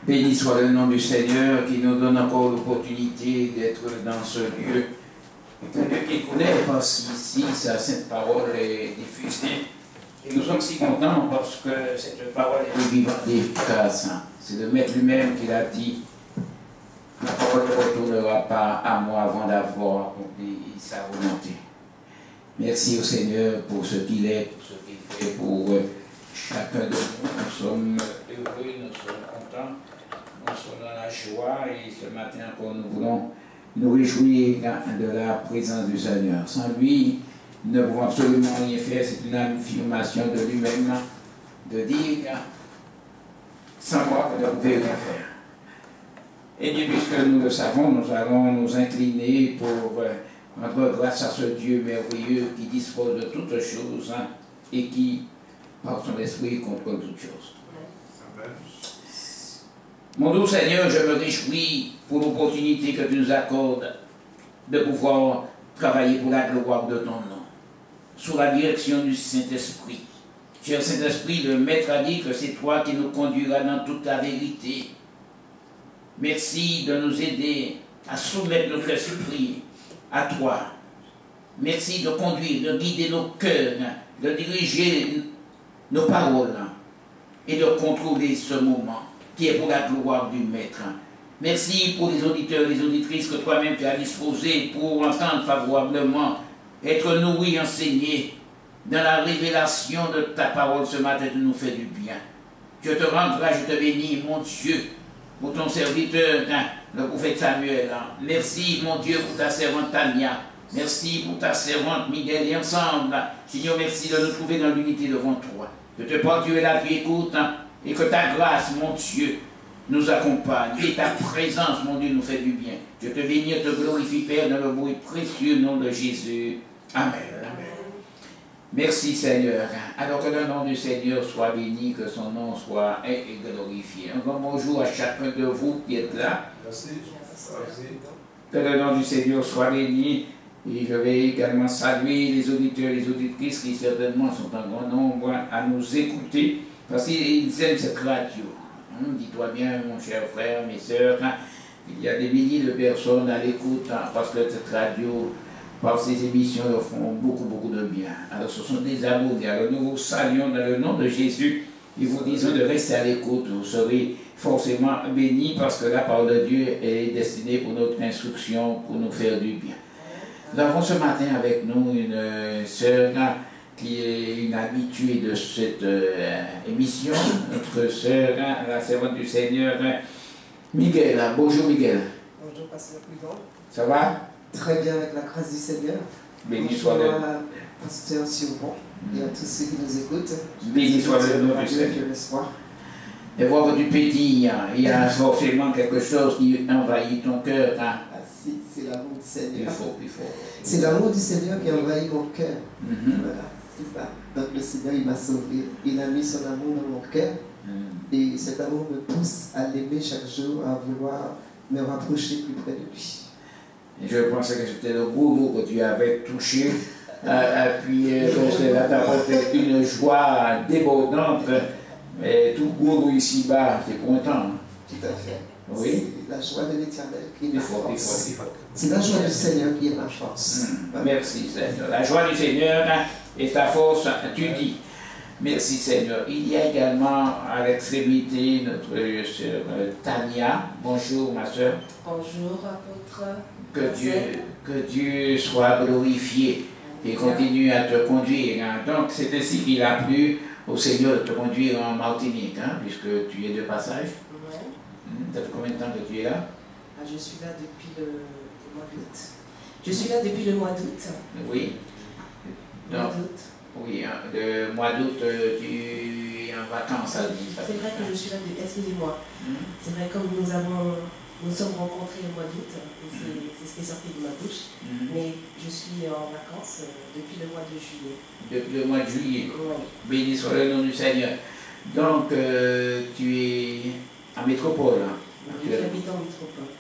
Béni soit le nom du Seigneur qui nous donne encore l'opportunité d'être dans ce lieu. Et que Dieu qui connaît, parce qu'ici, sa sainte parole est diffusée. Et nous sommes si contents parce que cette parole est vivante et efficace. C'est le Maître lui-même qui l'a dit. La parole ne retournera pas à moi avant d'avoir accompli sa volonté. Merci au Seigneur pour ce qu'il est, pour ce qu'il fait, pour chacun de nous. Nous sommes heureux, nous sommes contents, nous sommes dans la joie et ce matin encore nous voulons nous réjouir de la présence du Seigneur. Sans lui, nous ne pouvons absolument rien faire. C'est une affirmation de lui-même de dire sans moi, vous ne pouvez rien faire. Et bien, puisque nous le savons, nous allons nous incliner pour rendre grâce à ce Dieu merveilleux qui dispose de toutes choses et qui, par son esprit, contrôle toutes choses. Mon doux Seigneur, je me réjouis pour l'opportunité que tu nous accordes de pouvoir travailler pour la gloire de ton nom, sous la direction du Saint-Esprit. Cher Saint-Esprit, le Maître a dit que c'est toi qui nous conduiras dans toute la vérité. Merci de nous aider à soumettre notre esprit à toi. Merci de conduire, de guider nos cœurs, de diriger nos paroles et de contrôler ce moment qui est pour la gloire du Maître. Merci pour les auditeurs et les auditrices que toi-même tu as disposés pour entendre favorablement, être nourris, enseignés dans la révélation de ta parole ce matin, tu nous fais du bien. Je te rends grâce, je te bénis, mon Dieu, pour ton serviteur, le prophète Samuel. Merci, mon Dieu, pour ta servante Tania. Merci pour ta servante Miguel. Et ensemble, Seigneur, merci de nous trouver dans l'unité devant toi. Je te porte, Dieu, là, tu écoutes, et que ta grâce, mon Dieu, nous accompagne. Et ta présence, mon Dieu, nous fait du bien. Je te bénis et te glorifie, Père, dans le beau et précieux nom de Jésus. Amen. Amen. Merci Seigneur. Alors que le nom du Seigneur soit béni, que son nom soit glorifié. Un grand bonjour à chacun de vous qui êtes là. Merci. Que le nom du Seigneur soit béni. Et je vais également saluer les auditeurs et les auditrices qui certainement sont en grand nombre à nous écouter parce qu'ils aiment cette radio. Dis-toi bien, mon cher frère, mes soeurs, il y a des milliers de personnes à l'écoute parce que cette radio, par ces émissions, leur font beaucoup de bien. Alors ce sont des abonnés. Alors nous vous saluons dans le nom de Jésus et vous disons de rester à l'écoute. Vous serez forcément bénis parce que la parole de Dieu est destinée pour notre instruction, pour nous faire du bien. Nous avons ce matin avec nous une sœur qui est une habituée de cette émission, notre sœur, la servante du Seigneur, Miguel. Bonjour Miguel. Bonjour Pasteur Prudent. Ça va? Très bien avec la grâce du Seigneur. Béni soit le Pasteur Siobhan et à tous ceux qui nous écoutent. Béni soit le nom du Seigneur. Et voir que tu pétilles, il y a forcément quelque chose qui envahit ton cœur. Ah si, c'est l'amour du Seigneur. Il faut. C'est l'amour du Seigneur qui envahit mon cœur. Voilà, c'est ça. Donc le Seigneur, il m'a sauvé. Il a mis son amour dans mon cœur. Et cet amour me pousse à l'aimer chaque jour, à vouloir me rapprocher plus près de lui. Je pensais que c'était le gourou que tu avais touché, puis cela t'apportait une joie débordante, mais tout gourou ici-bas, c'est pour un temps. Tout à fait. Oui. C'est la joie de l'Éternel qui est ma force. Il faut. C'est la joie du Seigneur qui est ma force. Merci Seigneur. La joie du Seigneur est ta force, tu dis. Merci Seigneur. Il y a également à l'extrémité notre sœur Tania. Bonjour ma sœur. Bonjour apôtre. Que Dieu soit glorifié et continue à te conduire. Donc c'est ainsi qu'il a plu au Seigneur de te conduire en Martinique, puisque tu es de passage. Oui. Ça fait combien de temps que tu es là? Je suis là depuis le mois d'août. Je suis là depuis le mois d'août. Oui. Donc, oui, le mois d'août, tu es en vacances, ça dit. C'est vrai que je suis là, excusez-moi. C'est vrai comme nous sommes rencontrés le mois d'août, et c'est ce qui est sorti de ma bouche, mais je suis en vacances depuis le mois de juillet. Depuis le mois de juillet. Oui. Béni soit le nom du Seigneur. Donc, tu es en métropole. Oui, j'habite en métropole.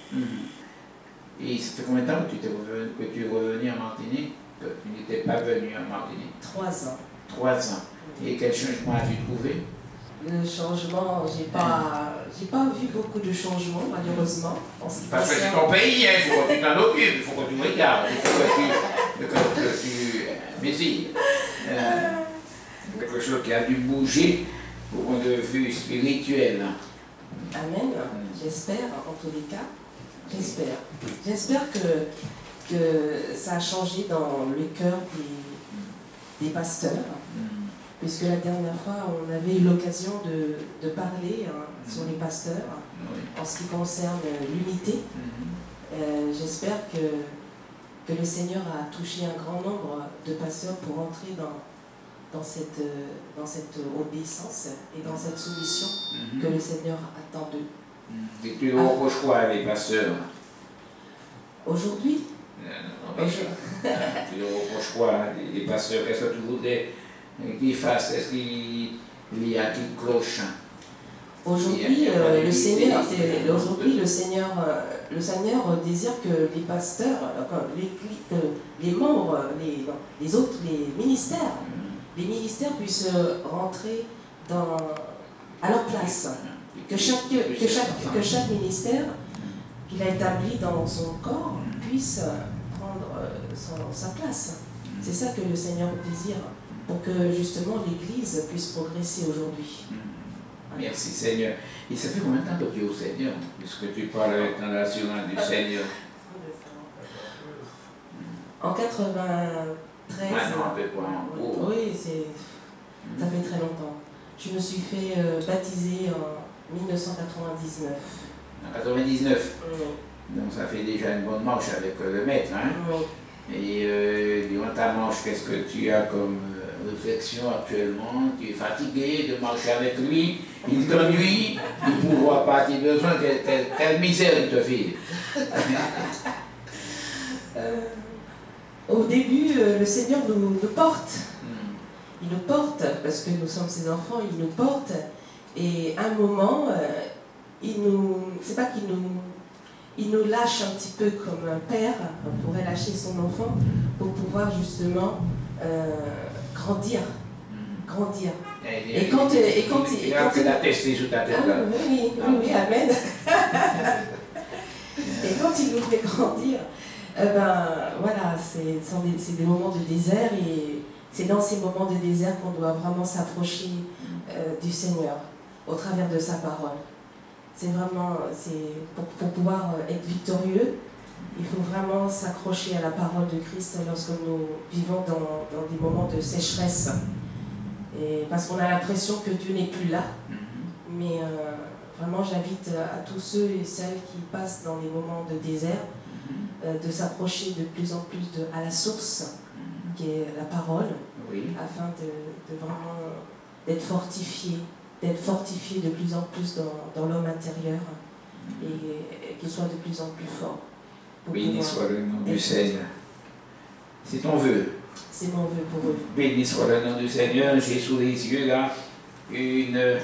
Et ça fait combien de temps que tu es revenu en Martinique? Que tu n'étais pas venu en Martinique? 3 ans. 3 ans. Et quel changement as-tu trouvé? Le changement, j'ai pas vu beaucoup de changements, malheureusement. Parce que c'est ton pays, il faut que tu t'en occupes, il faut que tu regardes, il faut que tu mesures. Quelque chose qui a dû bouger au point de vue spirituel. Amen. J'espère, en tous les cas. J'espère. J'espère que ça a changé dans le cœur des pasteurs. Puisque la dernière fois, on avait eu l'occasion de parler sur les pasteurs en ce qui concerne l'unité. J'espère que le Seigneur a touché un grand nombre de pasteurs pour entrer dans cette obéissance et dans cette soumission que le Seigneur attend d'eux. Et tu leur reproches quoi, les pasteurs? Aujourd'hui? Tu leur reproches quoi, les pasteurs? Qu'est-ce que tu voudrais qu'ils fassent? Est-ce qu'il y a qui cloche? Aujourd'hui, le Seigneur désire que les pasteurs, les membres, les autres, les ministères puissent rentrer à leur place. Que chaque ministère qu'il a établi dans son corps puisse prendre sa place. C'est ça que le Seigneur désire, pour que justement l'Église puisse progresser aujourd'hui. Merci Seigneur. Et ça fait combien de temps que tu es au Seigneur, puisque tu parles avec l'assurance du Seigneur? En 93. Maintenant, oui, ça fait très longtemps. Je me suis fait baptiser en 1999. En 99? Donc ça fait déjà une bonne marche avec le maître. Hein? Oui. Et durant ta marche, qu'est-ce que tu as comme réflexion actuellement? Tu es fatigué de marcher avec lui, il t'ennuie, il ne pourra pas, tu as besoin, quelle misère il te fait. Au début, le Seigneur nous porte. Il nous porte, parce que nous sommes ses enfants, il nous porte. Et à un moment, c'est pas il nous lâche un petit peu comme un père pourrait lâcher son enfant pour pouvoir justement grandir. Et quand il a testé sur ta tête. Oui, amen. Et quand il nous fait grandir, voilà, c'est des moments de désert, et c'est dans ces moments de désert qu'on doit vraiment s'approcher du Seigneur au travers de sa parole. C'est vraiment, pour pouvoir être victorieux, il faut vraiment s'accrocher à la parole de Christ lorsque nous vivons dans des moments de sécheresse. Et parce qu'on a l'impression que Dieu n'est plus là. Mais vraiment, j'invite à tous ceux et celles qui passent dans les moments de désert de s'approcher de plus en plus à la source, qui est la parole, afin de vraiment d'être fortifié de plus en plus dans l'homme intérieur, et qu'il soit de plus en plus fort. Béni soit le nom du Seigneur. C'est ton vœu. C'est mon vœu pour eux. Béni soit le nom du Seigneur. J'ai sous les yeux là une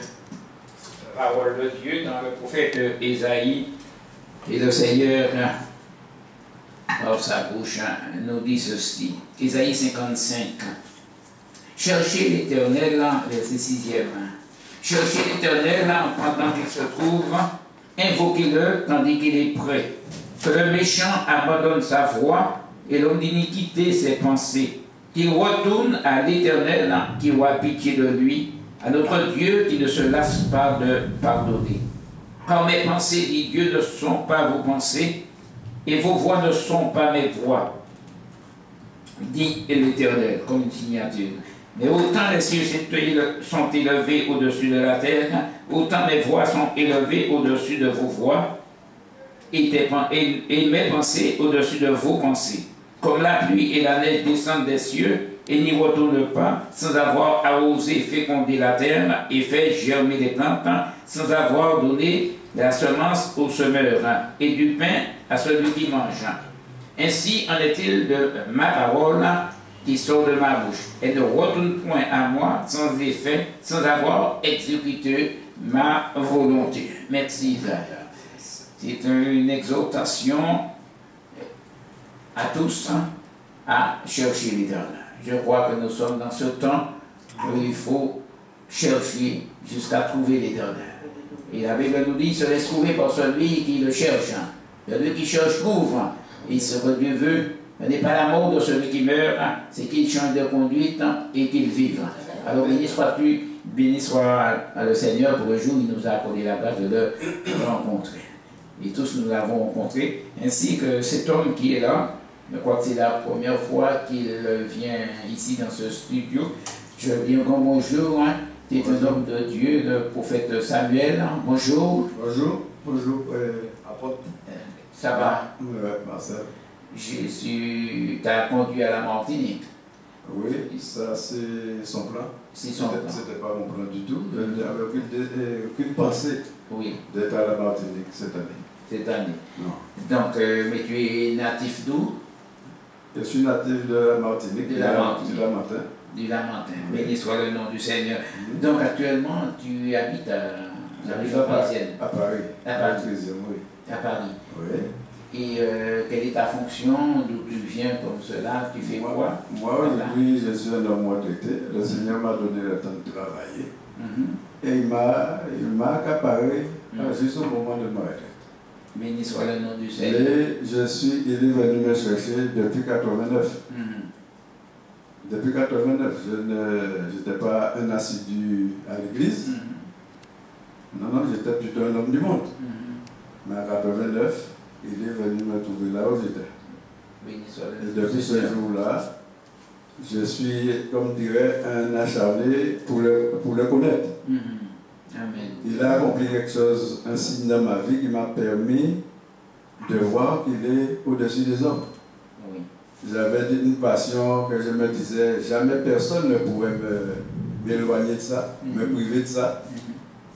parole de Dieu dans le prophète Ésaïe. Et le Seigneur, par sa bouche, nous dit ceci. Ésaïe 55. Cherchez l'Éternel, verset 6e. Cherchez l'Éternel pendant qu'il se trouve, invoquez-le tandis qu'il est prêt. Que le méchant abandonne sa voie et l'homme d'iniquité ses pensées. Qu'il retourne à l'Éternel qui aura pitié de lui, à notre Dieu qui ne se lasse pas de pardonner. Car mes pensées, dit Dieu, ne sont pas vos pensées, et vos voix ne sont pas mes voix, dit l'Éternel, comme une signature. Mais autant les cieux sont élevés au-dessus de la terre, autant mes voix sont élevées au-dessus de vos voix, et mes pensées au-dessus de vos pensées. Comme la pluie et la neige descendent des cieux et n'y retournent pas, sans avoir arrosé, fécondé la terre et fait germer les plantes, sans avoir donné la semence au semeur et du pain à celui qui mange. Ainsi en est-il de ma parole qui sort de ma bouche. Elle ne retourne point à moi sans effet, sans avoir exécuté ma volonté. Merci, Isaiah. C'est une exhortation à tous à chercher l'Éternel. Je crois que nous sommes dans ce temps où il faut chercher jusqu'à trouver l'Éternel. Et la Bible nous dit, se laisse trouver par celui qui le cherche. Celui qui cherche trouve. Et ce que Dieu veut, ce n'est pas l'amour de celui qui meurt, c'est qu'il change de conduite et qu'il vive. Alors béni sois-tu, béni soit le Seigneur pour le jour où il nous a accordé la grâce de le rencontrer. Et tous nous l'avons rencontré, ainsi que cet homme qui est là. Je crois que c'est la première fois qu'il vient ici dans ce studio. Je dis un grand bonjour. Tu es un homme de Dieu, le prophète Samuel. Bonjour. Bonjour. Bonjour, apôtre. Ça va? Oui, Marcel. Jésus t'a conduit à la Martinique. Oui, ça c'est son plan. C'est son plan. C'était pas mon plan du tout. Je n'avais aucune pensée d'être à la Martinique cette année. Cette année. Non. Donc, mais tu es natif d'où? Je suis natif de la Martinique, de la Martinique. Du Lamentin. Du Lamentin. Béni soit le nom du Seigneur. Donc, actuellement, tu habites à la région parisienne. À Paris. À Paris. Oui. À Paris. Oui. Et quelle est ta fonction? D'où tu viens comme cela? Tu fais quoi? Moi, aujourd'hui, je suis un homme retraité. Le Seigneur m'a donné le temps de travailler. Et il m'a accaparé juste au moment de ma retraite. Béni soit le nom du Seigneur. Et il est venu me chercher depuis 89. Depuis 89, je n'étais pas un assidu à l'église. Non, j'étais plutôt un homme du monde. Mais en 89, il est venu me trouver là où j'étais. Et depuis ce jour-là, je suis, comme dirait, un acharné pour le connaître. Amen. Il a accompli quelque chose, un signe dans ma vie qui m'a permis de voir qu'il est au-dessus des hommes. Oui. J'avais une passion que je me disais, jamais personne ne pourrait m'éloigner de ça, me priver de ça.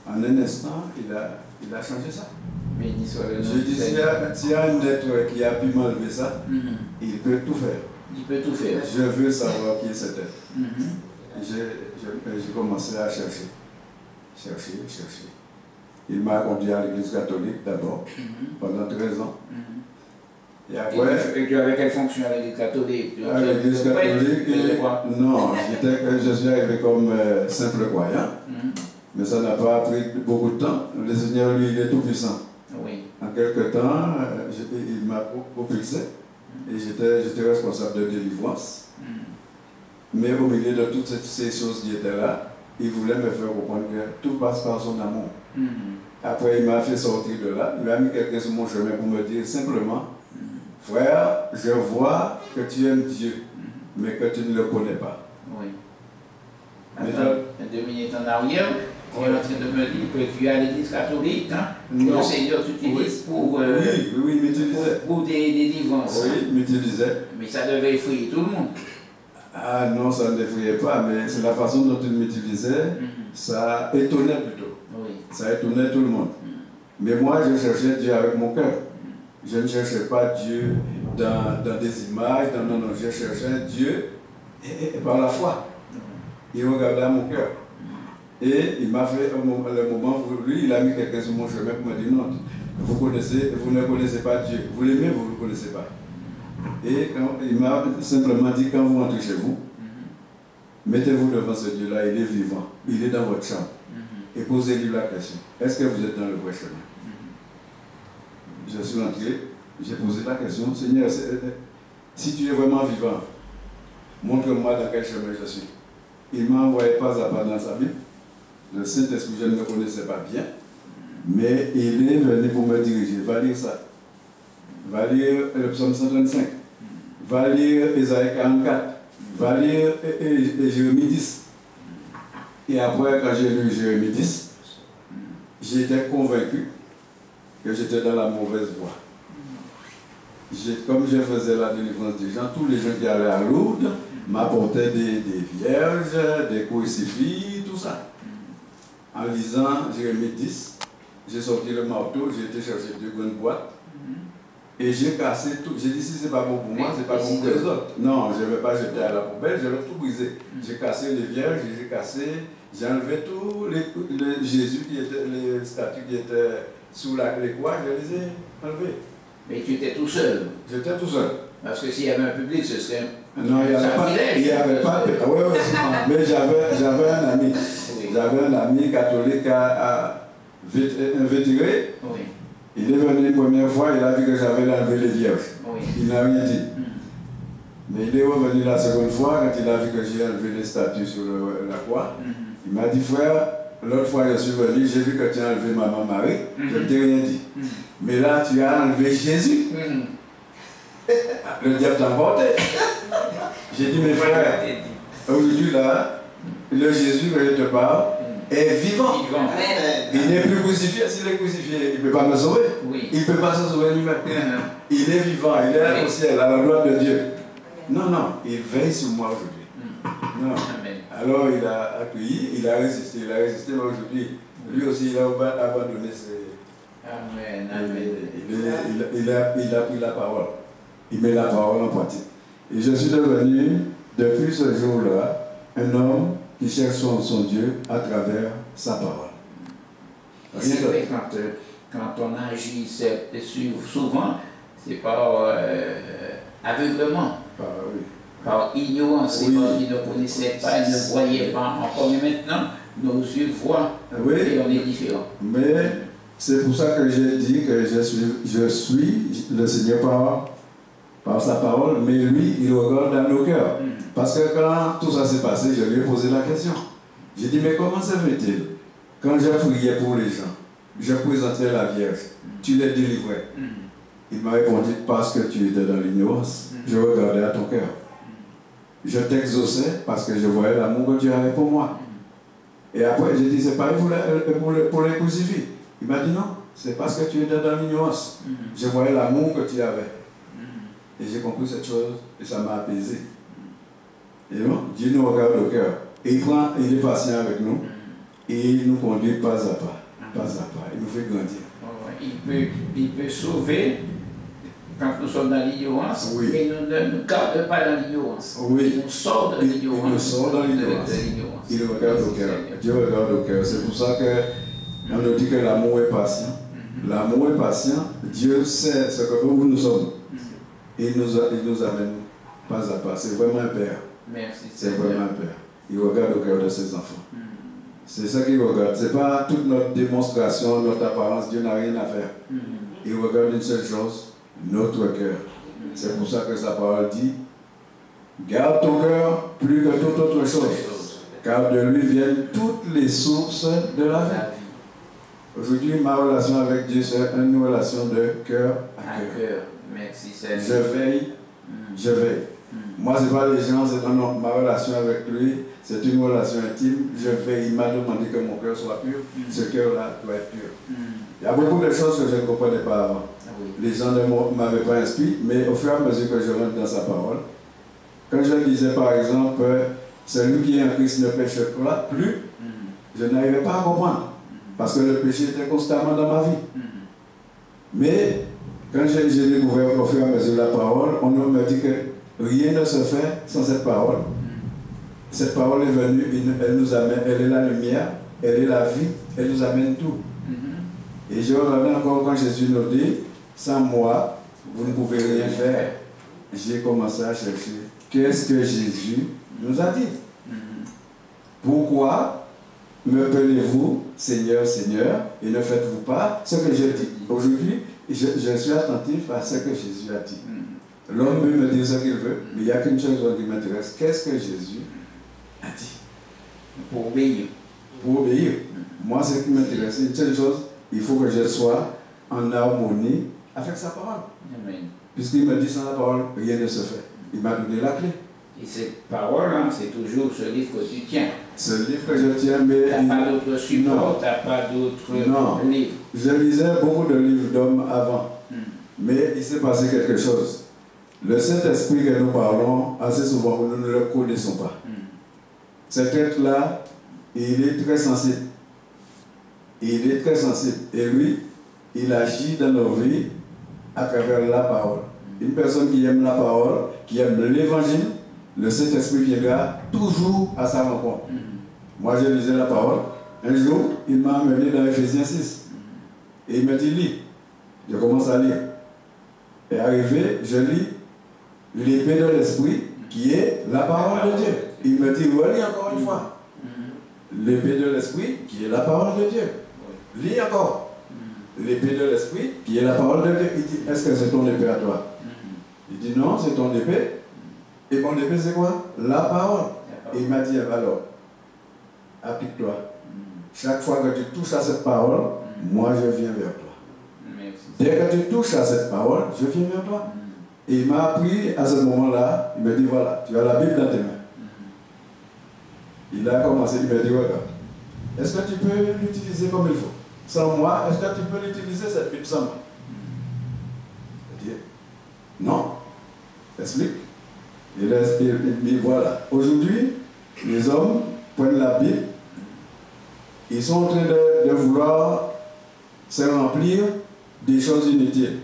En un instant, il a changé ça. Béni soit le nom je dis, s'il y a un être qui a pu m'enlever ça, il peut tout faire. Il peut tout faire. Je veux savoir qui est cet être. J'ai commencé à chercher. Chercher. Il m'a conduit à l'église catholique d'abord, pendant 13 ans. Et après. Et tu avais quelle fonction à l'église catholique? À l'église catholique, non, je suis arrivé comme simple croyant, mais ça n'a pas pris beaucoup de temps. Le Seigneur, lui, il est tout puissant. Oui. En quelque temps, il m'a propulsé et j'étais responsable de délivrance. Mais au milieu de toutes ces choses qui étaient là, il voulait me faire comprendre que tout passe par son amour. Après, il m'a fait sortir de là. Il m'a mis quelqu'un sur mon chemin pour me dire simplement, frère, je vois que tu aimes Dieu, mais que tu ne le connais pas. Oui. Attends, 2 minutes en arrière, tu es en train de me dire que tu es à l'église catholique, le Seigneur t'utilise pour, oui, m'utilisait. Pour des délivrances. Oui, m'utilisait. Mais ça devait effrayer tout le monde. Ah non, ça ne l'effrayait pas, mais c'est la façon dont il m'utilisait, ça étonnait plutôt. Oui. Ça étonnait tout le monde. Mais moi, je cherchais Dieu avec mon cœur. Je ne cherchais pas Dieu dans des images, non, je cherchais Dieu et par la foi. Il regardait à mon cœur. Et il m'a fait le moment voulu, il a mis quelqu'un sur mon chemin pour me dire non, vous ne connaissez pas Dieu. Vous l'aimez, vous ne le connaissez pas. Et il m'a simplement dit, quand vous rentrez chez vous, mettez-vous devant ce Dieu-là, il est vivant, il est dans votre chambre. Et posez-lui la question, est-ce que vous êtes dans le vrai chemin? Je suis rentré, j'ai posé la question, Seigneur, si tu es vraiment vivant, montre-moi dans quel chemin je suis. Il m'a envoyé pas à pas dans sa Bible. Le Saint-Esprit, je ne le connaissais pas bien, mais il est venu pour me diriger. Va lire ça. Va lire le psaume 135. Va lire Isaïe 44. Va lire Jérémie 10. Et après, quand j'ai lu Jérémie 10, j'étais convaincu que j'étais dans la mauvaise voie. Comme je faisais la délivrance des gens, tous les gens qui allaient à Lourdes m'apportaient des vierges, des crucifix, tout ça. En lisant Jérémie 10, j'ai sorti le marteau, j'ai été chercher 2 grandes boîtes et j'ai cassé tout. J'ai dit si c'est pas bon pour moi, c'est pas bon pour les autres. Non, je ne vais pas jeter à la poubelle, je vais tout briser. J'ai cassé les vierges, j'ai enlevé tous les Jésus qui étaient, les statues qui étaient sous les croix, je les ai enlevés. Mais tu étais tout seul? J'étais tout seul. Parce que s'il y avait un public, ce serait non, il n'y avait pas. Oui, mais j'avais un ami. Oui. J'avais un ami catholique à invétéré. Oui. Il est venu une première fois, il a vu que j'avais enlevé les vierges. Oui. Il n'a rien dit. Mais il est revenu la seconde fois, quand il a vu que j'ai enlevé les statues sur la croix. Il m'a dit, frère, l'autre fois je suis venu, j'ai vu que tu as enlevé Maman Marie, je ne t'ai rien dit. Mais là, tu as enlevé Jésus. Le diable t'a emporté. J'ai dit, mes frères, aujourd'hui là, le Jésus que je te parle est vivant. Il n'est plus crucifié. S'il est crucifié, il ne peut pas me sauver. Oui. Il ne peut pas se sauver lui-même. Il est vivant, il est au ciel, à la gloire de Dieu. Non, non, il veille sur moi aujourd'hui. Non. Alors il a accueilli, il a résisté, mais aujourd'hui, lui aussi, il a abandonné ses... Amen. Il a pris la parole. Il met la parole en pratique. Et je suis devenu, depuis ce jour-là, un homme qui cherche son Dieu à travers sa parole. C'est vrai, quand on agit, souvent, c'est par aveuglement, par ignorance, c'est parce qu'ils ne connaissaient pas, ils ne voyaient pas encore. Mais maintenant, nos yeux voient et on est différent. Mais c'est pour ça que j'ai dit que je suis le Seigneur par sa parole, mais lui, il regarde dans nos cœurs. Parce que quand tout ça s'est passé, je lui ai posé la question. J'ai dit, mais comment ça fait-il? Quand j'ai prié pour les gens, je présentais la Vierge, tu les délivrais. Il m'a répondu, parce que tu étais dans l'ignorance, je regardais à ton cœur. Je t'exauçais parce que je voyais l'amour que tu avais pour moi. Et après, j'ai dit, c'est pareil pour les crucifix. Il m'a dit, non, c'est parce que tu étais dans l'ignorance. Je voyais l'amour que tu avais. Et j'ai compris cette chose et ça m'a apaisé. Et non, Dieu nous regarde au cœur. Et il est patient avec nous et il nous conduit pas à pas. Pas à pas. Il nous fait grandir. Il peut sauver quand nous sommes dans l'ignorance, mais il ne nous garde pas dans l'ignorance. Il nous sort de l'ignorance. Il nous sort dans l'ignorance. Il regarde au cœur. Dieu regarde au cœur. C'est pour ça qu'on nous dit que l'amour est patient. L'amour est patient. Dieu sait ce que nous sommes. Et il nous amène pas à pas. C'est vraiment un père. Merci. C'est vraiment un père. Il regarde au cœur de ses enfants. C'est ça qu'il regarde. Ce n'est pas toute notre démonstration, notre apparence. Dieu n'a rien à faire. Il regarde une seule chose, notre cœur. C'est pour ça que sa parole dit, garde ton cœur plus que toute autre chose, car de lui viennent toutes les sources de la vie. Aujourd'hui, ma relation avec Dieu, c'est une relation de cœur à cœur. Merci, Seigneur. Je veille. Moi, ce n'est pas les gens, c'est non, ma relation avec lui, c'est une relation intime. Je veille. Il m'a demandé que mon cœur soit pur. Ce cœur-là doit être pur. Il y a beaucoup de choses que je ne comprenais pas avant. Les gens ne m'avaient pas inspiré, mais au fur et à mesure que je rentre dans sa parole, quand je disais par exemple, celui qui est en Christ ne pêche pas plus, je n'arrivais pas à comprendre. Parce que le péché était constamment dans ma vie. Mais quand j'ai découvert au fur et à mesure la parole, on me dit que rien ne se fait sans cette parole. Cette parole est venue, elle nous amène, elle est la lumière, elle est la vie, elle nous amène tout. Et je regardais encore quand Jésus nous dit, sans moi, vous ne pouvez rien faire. J'ai commencé à chercher qu'est-ce que Jésus nous a dit. Pourquoi m'appelez-vous Seigneur, Seigneur, et ne faites-vous pas ce que je dis? Aujourd'hui, je suis attentif à ce que Jésus a dit. L'homme peut me dire ce qu'il veut, mais il n'y a qu'une chose qui m'intéresse. Qu'est-ce que Jésus a dit? Pour obéir. Pour obéir. Moi, ce qui m'intéresse, c'est une seule chose, il faut que je sois en harmonie avec sa parole. Amen. Puisqu'il me dit sans la parole, rien ne se fait. Il m'a donné la clé. Et cette parole, hein, c'est toujours ce livre que tu tiens. Ce livre que je tiens, mais... Tu n'as pas d'autre support, tu n'as pas d'autres livres. Je lisais beaucoup de livres d'hommes avant. Mais il s'est passé quelque chose. Le Saint-Esprit que nous parlons, assez souvent, nous ne le connaissons pas. Cet être-là, il est très sensible. Il est très sensible. Et lui, il agit dans nos vies à travers la parole. Une personne qui aime la parole, qui aime l'évangile, le Saint-Esprit viendra toujours à sa rencontre. Moi, je lisais la parole. Un jour, il m'a amené dans Ephésiens 6. Et il m'a dit, lis. Je commence à lire. Et arrivé, je lis l'épée de l'Esprit, qui est la parole de Dieu. Il me dit, relis encore une fois. l'épée de l'esprit, qui est la parole de Dieu. Lis encore. L'épée de l'esprit, qui est la parole de Dieu. Il dit, est-ce que c'est ton épée à toi? Il dit, non, c'est ton épée. Et mon épée, c'est quoi? La parole. Et il m'a dit, alors, applique-toi. Chaque fois que tu touches à cette parole, moi, je viens vers toi. Dès que tu touches à cette parole, je viens vers toi. Et il m'a appris à ce moment-là, il m'a dit, voilà, tu as la Bible dans tes mains. Il a commencé, il m'a dit, regarde, est-ce que tu peux l'utiliser comme il faut? Sans moi, est-ce que tu peux l'utiliser cette Bible sans moi? Il dit, non. Explique. Il dit, voilà. Aujourd'hui, les hommes prennent la Bible, ils sont en train de vouloir se remplir des choses inutiles.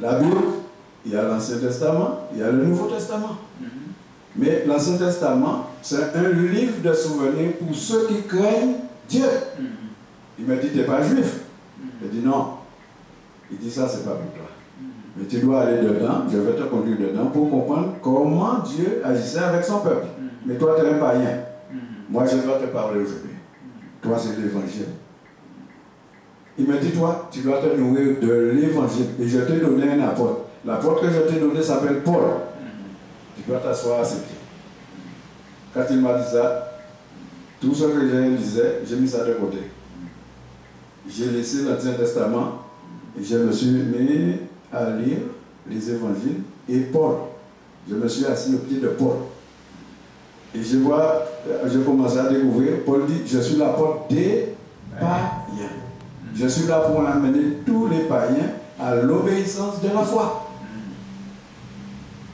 La Bible, il y a l'Ancien Testament, il y a le Nouveau Testament. Mais l'Ancien Testament, c'est un livre de souvenirs pour ceux qui craignent Dieu. Il m'a dit, tu n'es pas juif. Il dit, non. Il dit, ça, c'est pas pour toi. Mais tu dois aller dedans, je vais te conduire dedans pour comprendre comment Dieu agissait avec son peuple. Mais toi, tu es un païen. Moi, je dois te parler aujourd'hui. Toi, c'est l'évangile. Il m'a dit, toi, tu dois te nourrir de l'évangile. Et je t'ai donné un apôtre. L'apôtre que je t'ai donné s'appelle Paul. Tu dois t'asseoir à ses pieds. Quand il m'a dit ça, tout ce que je disais, j'ai mis ça de côté. J'ai laissé l'Ancien Testament et je me suis mis à lire les évangiles et Paul. Je me suis assis au pied de Paul. Et je commençais à découvrir, Paul dit, je suis l'apôtre des païens. Je suis là pour amener tous les païens à l'obéissance de la foi.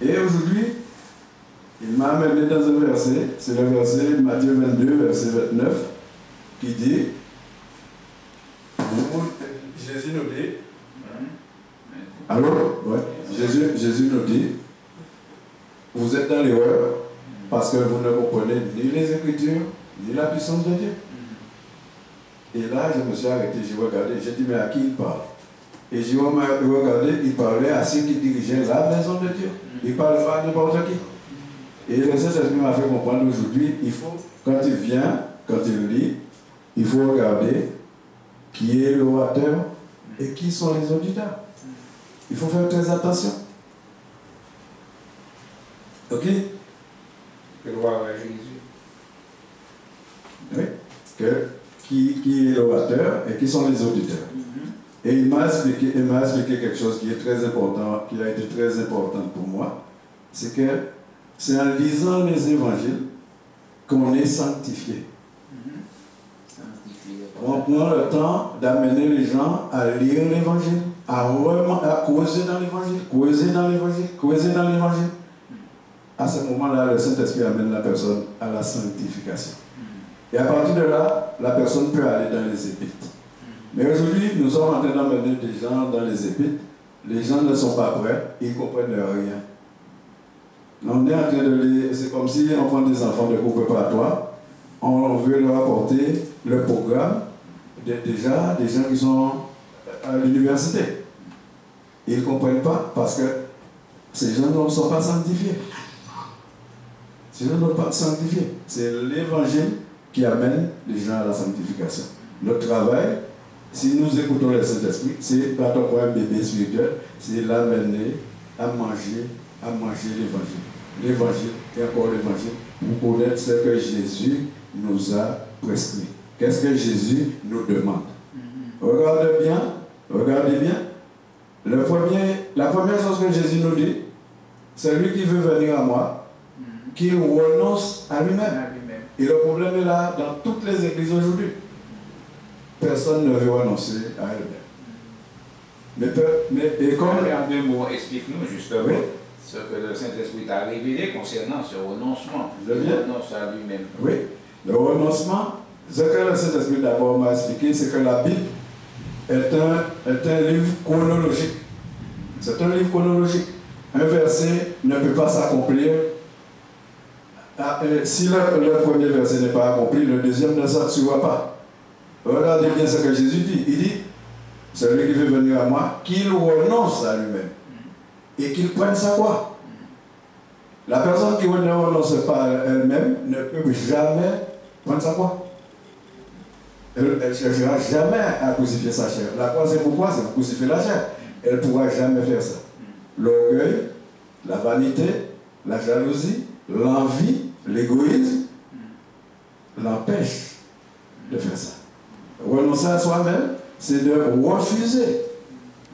Et aujourd'hui, il m'a amené dans un verset, c'est le verset Matthieu 22, verset 29, qui dit, Jésus nous dit, alors, ouais, Jésus nous dit, vous êtes dans l'erreur parce que vous ne comprenez ni les Écritures, ni la puissance de Dieu. Et là, je me suis arrêté, j'ai regardé, j'ai dit, mais à qui il parle? Et j'ai regardé, il parlait à ceux qui dirigeaient la maison de Dieu. Il ne parlait pas à n'importe qui. Et le Saint-Esprit m'a fait comprendre aujourd'hui, il faut, quand il vient, quand il lit, il faut regarder qui est l'orateur et qui sont les auditeurs. Il faut faire très attention. Ok? Gloire à Jésus. Oui. Qui est l'orateur et qui sont les auditeurs. Et il m'a expliqué quelque chose qui est très important, qui a été très important pour moi. C'est que c'est en lisant les évangiles qu'on est sanctifié. On prend le temps d'amener les gens à lire l'évangile, à creuser dans l'évangile, creuser dans l'évangile, creuser dans l'évangile. À ce moment-là, le Saint-Esprit amène la personne à la sanctification. Et à partir de là, la personne peut aller dans les épîtres. Mais aujourd'hui, nous sommes en train d'amener des gens dans les épîtres. Les gens ne sont pas prêts, ils ne comprennent rien. On est en train de les... C'est comme si on prend des enfants de cours préparatoires, on veut leur apporter le programme déjà des gens qui sont à l'université. Ils ne comprennent pas parce que ces gens ne sont pas sanctifiés. Ces gens ne sont pas sanctifiés. C'est l'évangile qui amène les gens à la sanctification. Notre travail, si nous écoutons le Saint-Esprit, c'est quand on voit un bébé spirituel, c'est l'amener à manger l'évangile. L'évangile et encore l'évangile pour connaître ce que Jésus nous a prescrit. Qu'est-ce que Jésus nous demande? Regardez bien. La première chose que Jésus nous dit, c'est lui qui veut venir à moi, qu'il renonce à lui-même. Et le problème est là dans toutes les églises aujourd'hui. Personne ne veut renoncer à elle-même. Mais comme... En deux mots, explique-nous justement oui. Ce que le Saint-Esprit t'a révélé concernant ce renoncement. Le renonce à lui-même. Oui, le renoncement, ce que le Saint-Esprit d'abord m'a expliqué, c'est que la Bible est un livre chronologique. C'est un livre chronologique. Un verset ne peut pas s'accomplir. Si le premier verset n'est pas accompli, le deuxième ne s'assurera pas. Regardez bien ce que Jésus dit. Il dit, celui qui veut venir à moi, qu'il renonce à lui-même. Et qu'il prenne sa croix. La personne qui ne renonce pas à elle-même ne peut jamais Prendre sa croix. Elle ne cherchera jamais à crucifier sa chair. La croix, c'est pourquoi? C'est pour crucifier la chair. Elle ne pourra jamais faire ça. L'orgueil, la vanité, la jalousie, l'envie, l'égoïsme l'empêchent de faire ça. Renoncer à soi-même, c'est de refuser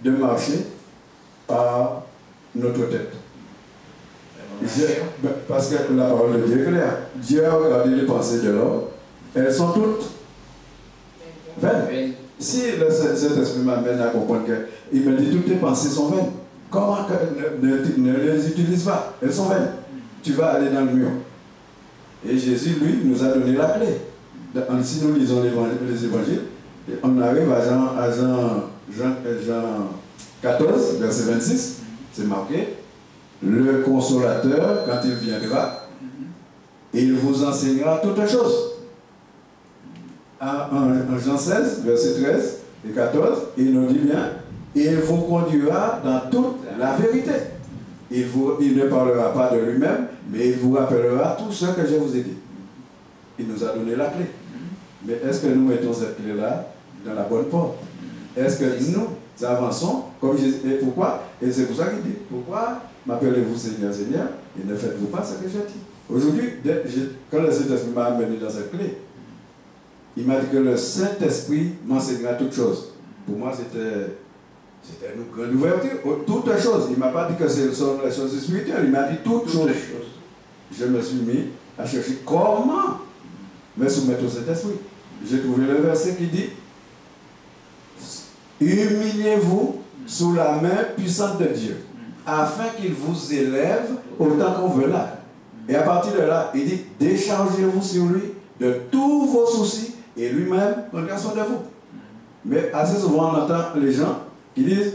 de marcher par notre tête. Parce que la parole de Dieu est claire. Dieu a regardé les pensées de l'homme. Elles sont toutes vaines. Si cet esprit m'amène à comprendre qu'il me dit toutes tes pensées sont vaines, comment ne les utilise pas? Elles sont vaines. Tu vas aller dans le mur. Et Jésus, lui, nous a donné la clé. Si nous lisons les évangiles, on arrive à Jean 14, verset 26, c'est marqué, le consolateur, quand il viendra, il vous enseignera toutes choses. En Jean 16, verset 13 et 14, il nous dit bien, il vous conduira dans toute la vérité. Il ne parlera pas de lui-même, mais il vous rappellera tout ce que je vous ai dit. Il nous a donné la clé. Mais est-ce que nous mettons cette clé-là dans la bonne porte? Est-ce que nous avançons comme Jésus? Et pourquoi? Et c'est pour ça qu'il dit, pourquoi m'appelez-vous Seigneur, Seigneur, et ne faites-vous pas ce que j'ai dit? Aujourd'hui, quand le Saint-Esprit m'a amené dans cette clé, il m'a dit que le Saint-Esprit m'enseignera toutes choses. Pour moi, c'était une grande ouverture. Toutes choses. Il ne m'a pas dit que ce sont les choses spirituelles. Il m'a dit toutes choses. Je me suis mis à chercher comment me soumettre au Saint-Esprit. J'ai trouvé le verset qui dit humiliez-vous sous la main puissante de Dieu, afin qu'il vous élève autant qu'on veut là. Et à partir de là, il dit déchargez-vous sur lui de tous vos soucis et lui-même prendra soin de vous. Mais assez souvent, on entend les gens qui disent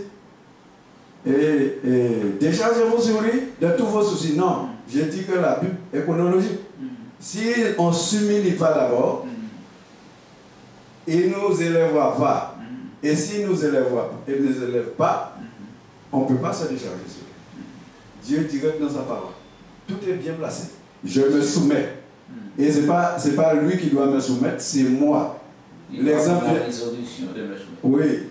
déchargez-vous sur lui de tous vos soucis. Non, j'ai dit que la Bible est chronologique. Si on ne s'humilie pas d'abord, il ne nous élèvera pas. Et s'il ne nous élève pas, on ne peut pas se décharger sur lui. Dieu direct dans sa parole. Tout est bien placé. Je me soumets. Et ce n'est pas lui qui doit me soumettre, c'est moi. L'exemple la résolution de me soumettre. Oui,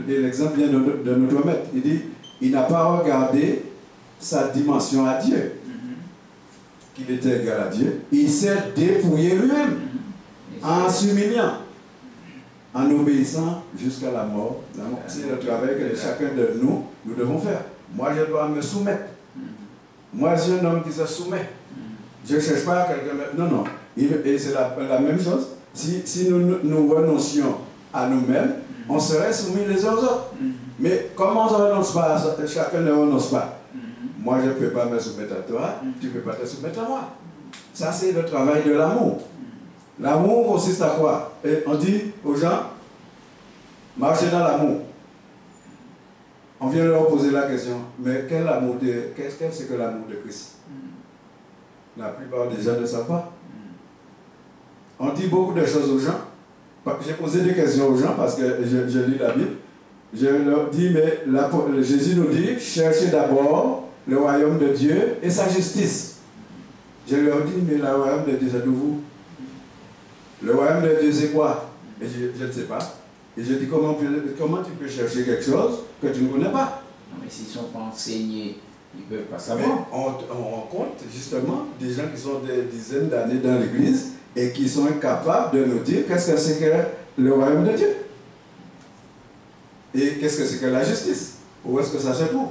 et l'exemple vient de notre maître. Il dit, il n'a pas regardé sa dimension à Dieu, qu'il était égal à Dieu. Il s'est dépouillé lui-même, en s'humiliant, en obéissant jusqu'à la mort. C'est le travail que chacun de nous devons faire. Moi, je dois me soumettre. Moi, je suis un homme qui se soumet. Je ne cherche pas quelqu'un. Non. Et c'est la même chose. Si nous renoncions à nous-mêmes, on serait soumis les uns aux autres. Mais comment on ne renonce pas, chacun ne renonce pas. Moi, je ne peux pas me soumettre à toi, tu ne peux pas te soumettre à moi. Ça, c'est le travail de l'amour. L'amour consiste à quoi? Et on dit aux gens, marchez dans l'amour. On vient leur poser la question, mais qu'est-ce que c'est que l'amour de Christ? La plupart des gens ne savent pas. On dit beaucoup de choses aux gens. J'ai posé des questions aux gens parce que je lis la Bible. Je leur dis, mais Jésus nous dit, cherchez d'abord le royaume de Dieu et sa justice. Je leur dis, mais le royaume de Dieu, c'est de vous. Le royaume de Dieu, c'est quoi? Et je ne sais pas. Et je dis, comment tu peux chercher quelque chose que tu ne connais pas? Non, mais s'ils ne sont pas enseignés, ils ne peuvent pas Mais savoir. on rencontre justement des gens qui sont des dizaines d'années dans l'église et qui sont incapables de nous dire qu'est-ce que c'est que le royaume de Dieu. Et qu'est-ce que c'est que la justice? Où est-ce que ça se trouve?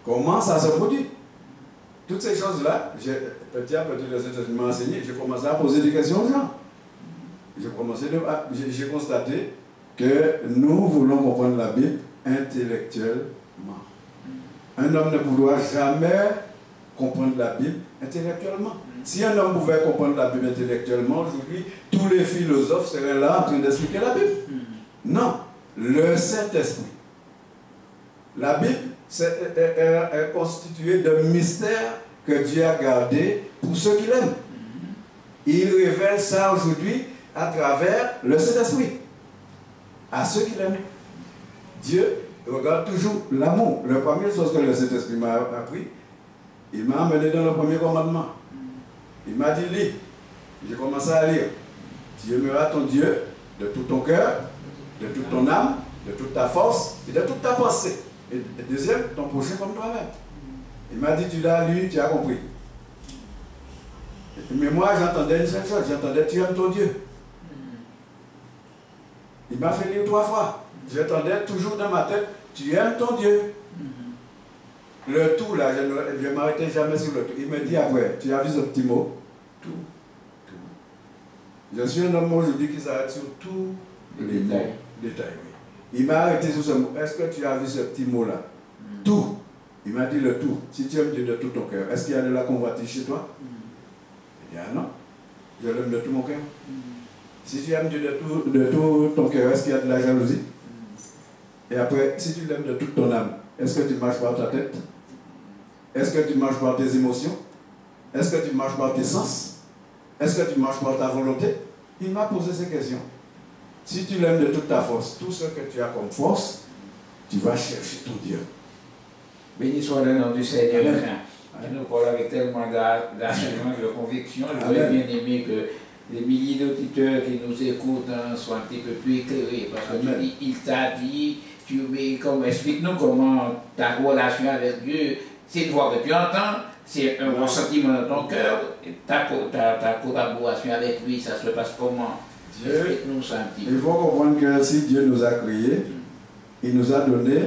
Comment ça se produit? Toutes ces choses-là, petit à petit, je m'ai enseigné, j'ai commencé à poser des questions aux gens. J'ai constaté que nous voulons comprendre la Bible intellectuellement. Un homme ne pourra jamais comprendre la Bible intellectuellement. Si un homme pouvait comprendre la Bible intellectuellement, aujourd'hui, tous les philosophes seraient là en train d'expliquer la Bible. Non, le Saint-Esprit. La Bible est constituée de mystères que Dieu a gardés pour ceux qui l'aiment. Il révèle ça aujourd'hui à travers le Saint-Esprit à ceux qui l'aiment. Dieu regarde toujours l'amour. La première chose que le Saint-Esprit m'a appris, il m'a amené dans le premier commandement. Il m'a dit, lis. J'ai commencé à lire. Tu aimeras ton Dieu de tout ton cœur, de toute ton âme, de toute ta force et de toute ta pensée. Et deuxième, ton prochain comme toi-même. Il m'a dit, tu l'as lu, tu as compris. Mais moi, j'entendais une seule chose, j'entendais, tu aimes ton Dieu. Il m'a fait lire 3 fois. J'entendais toujours dans ma tête, tu aimes ton Dieu. Le tout, là, je ne m'arrêtais jamais sur le tout. Il me dit après, tu as vu ce petit mot? Tout. Je suis un homme aujourd'hui qui s'arrête sur tous les mots. Détails, oui. Il m'a arrêté sur ce mot. Est-ce que tu as vu ce petit mot-là? Tout. Il m'a dit le tout. Si tu aimes Dieu de tout ton cœur, est-ce qu'il y a de la convoitise chez toi? Il dit, ah non. Je l'aime de tout mon cœur. Si tu aimes Dieu de tout ton cœur, est-ce qu'il y a de la jalousie? Et après, si tu l'aimes de toute ton âme, est-ce que tu marches par ta tête? Est-ce que tu marches par tes émotions? Est-ce que tu marches par tes sens? Est-ce que tu marches par ta volonté? Il m'a posé ces questions. Si tu l'aimes de toute ta force, tout ce que tu as comme force, tu vas chercher ton Dieu. Béni soit le nom du Seigneur. Tu nous parles avec tellement d'assurance, de conviction. Je voudrais bien aimer que les milliers d'auditeurs qui nous écoutent soient un petit peu plus éclairés. Parce qu'il t'a dit, explique-nous comment ta relation avec Dieu, c'est une voix que tu entends, c'est un ressentiment dans ton cœur, ta collaboration avec lui, ça se passe comment? Explique-nous ça un petit peu. Il faut comprendre que si Dieu nous a créés, il nous a donné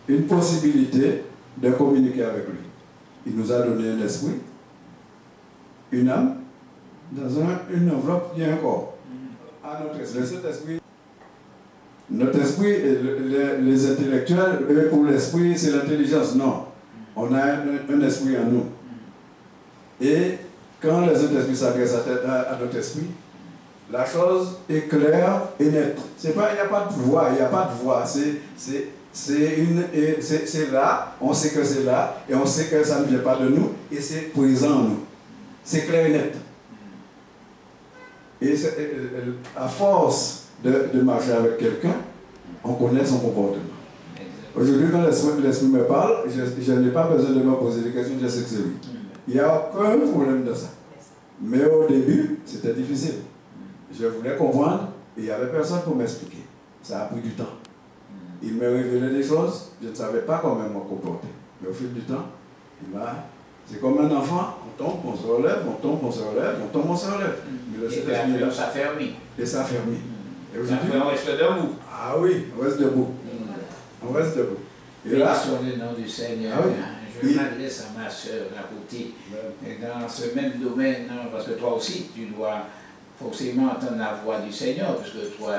une possibilité de communiquer avec lui. Il nous a donné un esprit, une âme, dans une enveloppe qui est un corps. À notre esprit. Notre esprit, les intellectuels, eux, pour l'esprit, c'est l'intelligence. Non. On a un esprit en nous. Et quand les autres esprits s'adressent à notre esprit, la chose est claire et nette. Il n'y a pas de voix, il n'y a pas de voix. C'est là, on sait que c'est là, et on sait que ça ne vient pas de nous, et c'est présent en nous. C'est clair et net. Et à force de marcher avec quelqu'un, on connaît son comportement. Aujourd'hui, quand l'esprit me parle, je n'ai pas besoin de me poser des questions, je sais que c'est lui. Il n'y a aucun problème de ça. Mais au début, c'était difficile. Je voulais comprendre, et il n'y avait personne pour m'expliquer. Ça a pris du temps. Il me révélait des choses, je ne savais pas comment me comporter. Mais au fil du temps, c'est comme un enfant, on tombe, on se relève, on tombe, on se relève, on tombe, on se relève. Mais et ça ferme. Et ça ferme. Et aujourd'hui, on reste debout. Ah oui, on reste debout. On reste debout. Et là, sur le nom du Seigneur, je m'adresse à ma soeur à côté. Et dans ce même domaine, parce que toi aussi, tu dois forcément entendre la voix du Seigneur, parce que toi,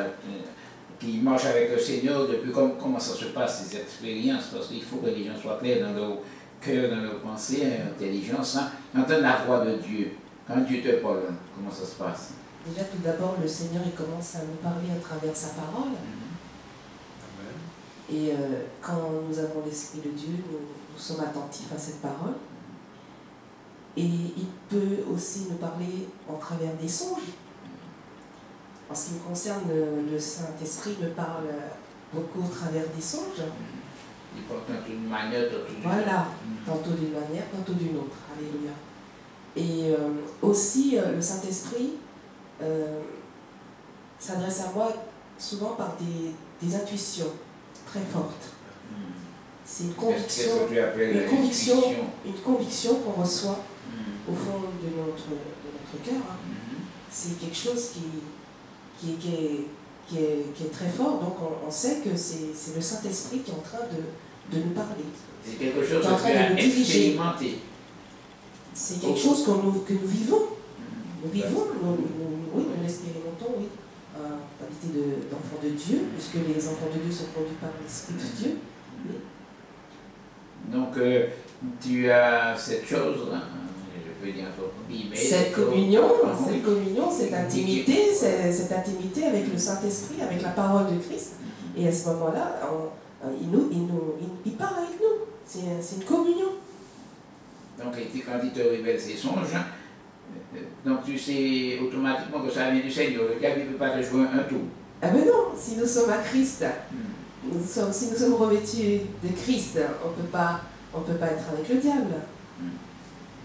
qui marche avec le Seigneur, depuis comment ça se passe, ces expériences, parce qu'il faut que les gens soient clairs dans leur cœur, dans leur pensée, intelligence, entendre la voix de Dieu. Quand Dieu te parle, comment ça se passe? Déjà, tout d'abord, le Seigneur, il commence à nous parler à travers sa parole. Et quand nous avons l'Esprit de Dieu, nous sommes attentifs à cette parole. Et il peut aussi nous parler en travers des songes. En ce qui me concerne, le Saint-Esprit me parle beaucoup au travers des songes. Il parle tantôt d'une manière, tantôt d'une autre. Voilà, tantôt d'une manière, tantôt d'une autre. Alléluia. Et aussi, le Saint-Esprit s'adresse à moi souvent par des intuitions très fortes. C'est une conviction qu'on reçoit au fond de notre cœur. C'est quelque chose qui est très fort, donc on sait que c'est le Saint-Esprit qui est en train de nous parler. C'est quelque chose que tu as expérimenté. C'est quelque chose que nous vivons. Nous vivons, nous l'expérimentons, oui. Qualité d'enfants de Dieu, puisque les enfants de Dieu sont conduits par l'Esprit de Dieu. Oui. Donc, tu as cette chose, je peux dire, cette communion, cette intimité avec le Saint-Esprit, avec la parole de Christ. Et à ce moment-là, il parle avec nous. C'est une communion. Donc, quand il te révèle ses songes, donc tu sais automatiquement que ça vient du Seigneur. Le diable ne peut pas te jouer un tour. Ah ben non, si nous sommes à Christ, si nous sommes revêtus de Christ, on ne peut pas être avec le diable.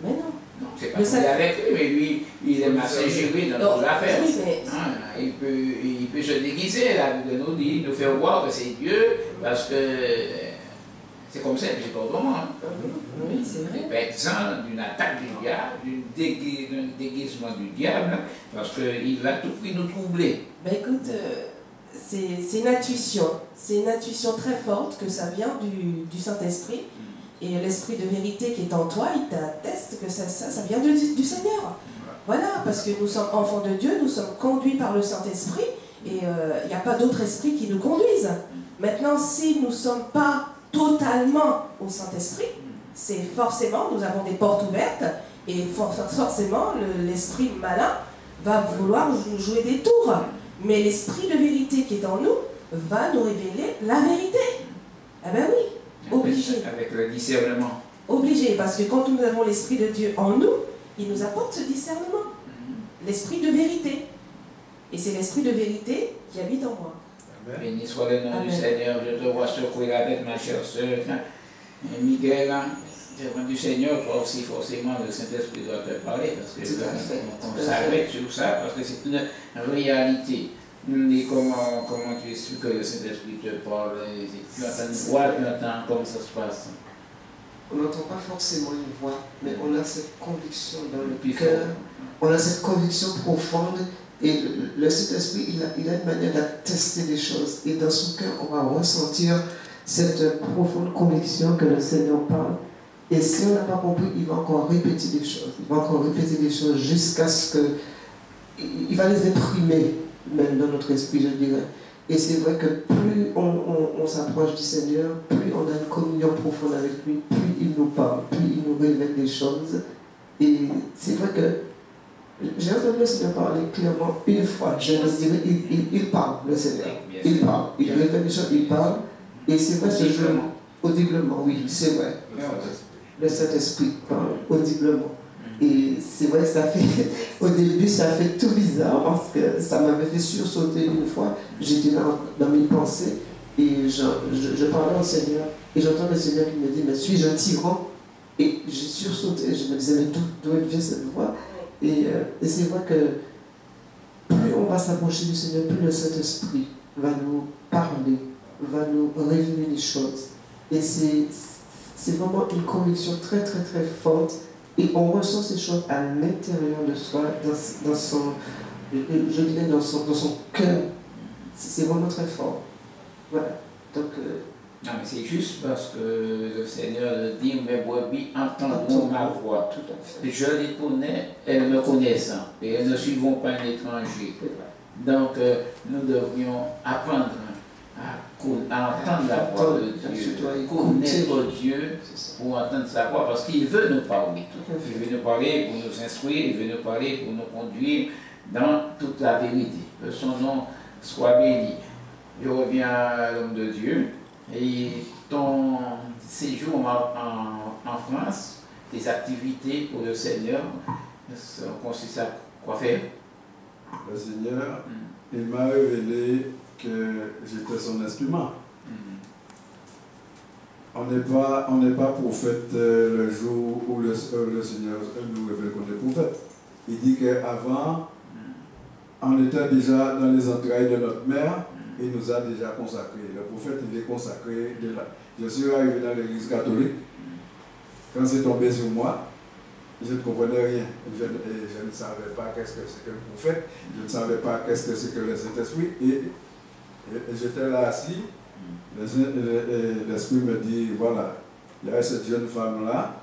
Mais non. Non, c'est pas qu'il est avec lui, mais lui, il aime assez gérer dans nos affaires. Oui, mais... Il peut se déguiser, là, de nous dire, nous faire voir que c'est Dieu, parce que c'est comme ça, c'est pas autrement. Hein. Oui, c'est vrai. Il peut être exempt d'une attaque du diable, d'un déguisement du diable, parce qu'il a tout pris nous troubler. Ben écoute, c'est une intuition. C'est une intuition très forte que ça vient du Saint-Esprit. Et l'esprit de vérité qui est en toi, il t'atteste que ça vient du Seigneur. Voilà, parce que nous sommes enfants de Dieu, nous sommes conduits par le Saint-Esprit, et il n'y a pas d'autre esprit qui nous conduise. Maintenant, si nous ne sommes pas totalement au Saint-Esprit, c'est forcément, nous avons des portes ouvertes, et forcément, l'esprit malin va vouloir nous jouer des tours. Mais l'esprit de vérité qui est en nous va nous révéler la vérité. Eh bien oui. Obligé. Avec le discernement. Obligé, parce que quand nous avons l'Esprit de Dieu en nous, il nous apporte ce discernement. L'Esprit de vérité. Et c'est l'Esprit de vérité qui habite en moi. Béni soit le nom du Seigneur. Je te vois secouer la tête, ma chère soeur. Miguel, du Seigneur, toi aussi, forcément, le Saint-Esprit doit te parler, parce que on s'arrête sur ça, parce que c'est une réalité. Et comment tu expliques que le Saint-Esprit te parle? Tu entends une voix, tu entends comment ça se passe? On n'entend pas forcément une voix, mais on a cette conviction dans le cœur, on a cette conviction profonde, et le Saint-Esprit, il a une manière d'attester des choses, et dans son cœur, on va ressentir cette profonde conviction que le Seigneur parle. Et si on n'a pas compris, il va encore répéter des choses, il va encore répéter des choses jusqu'à ce que, il va les imprimer, même dans notre esprit, je dirais. Et c'est vrai que plus on s'approche du Seigneur, plus on a une communion profonde avec lui, plus il nous parle, plus il nous révèle des choses. Et c'est vrai que j'ai entendu le Seigneur parler clairement une fois. Je me dirais, il parle, le Seigneur. Il parle. Il révèle des choses, il parle. Et c'est vrai, ce jeu, audiblement, oui, c'est vrai. Le Saint-Esprit parle audiblement. Et c'est vrai, ça fait, au début, ça fait tout bizarre parce que ça m'avait fait sursauter une fois. J'étais dans mes pensées et je parlais au Seigneur et j'entends le Seigneur qui me dit, mais suis-je un tyran? Et j'ai sursauté, je me disais, mais d'où vient cette voix? Et c'est vrai que plus on va s'approcher du Seigneur, plus le Saint-Esprit va nous parler, va nous révéler les choses. Et c'est vraiment une conviction très très très forte. Et on ressent ces choses à l'intérieur de soi, dans son, je dirais dans son cœur. C'est vraiment très fort. Voilà. Donc, non, mais c'est juste parce que le Seigneur dit, mes brebis entendront ma voix. Tout à fait. Je les connais, elles me connaissent, et elles ne suivront pas un étranger. Donc, nous devrions apprendre à entendre la voix de Dieu, connaître Dieu pour entendre sa voix, parce qu'il veut nous parler. Il veut nous parler pour nous instruire, il veut nous parler pour nous conduire dans toute la vérité. Que son nom soit béni. Je reviens à l'homme de Dieu. Et ton séjour en France, tes activités pour le Seigneur, consiste à quoi faire? Le Seigneur, il m'a révélé que j'étais son instrument. On n'est pas prophète le jour où le Seigneur nous révèle qu'on est prophète. Il dit qu'avant, on était déjà dans les entrailles de notre mère, et il nous a déjà consacrés. Le prophète, il est consacré de là. Je suis arrivé dans l'église catholique. Quand c'est tombé sur moi, je ne comprenais rien. Je ne savais pas qu'est-ce que c'est que le prophète. Je ne savais pas qu'est-ce que c'est que le Saint-Esprit. Et j'étais là assis. L'Esprit me dit, voilà, il y a cette jeune femme-là.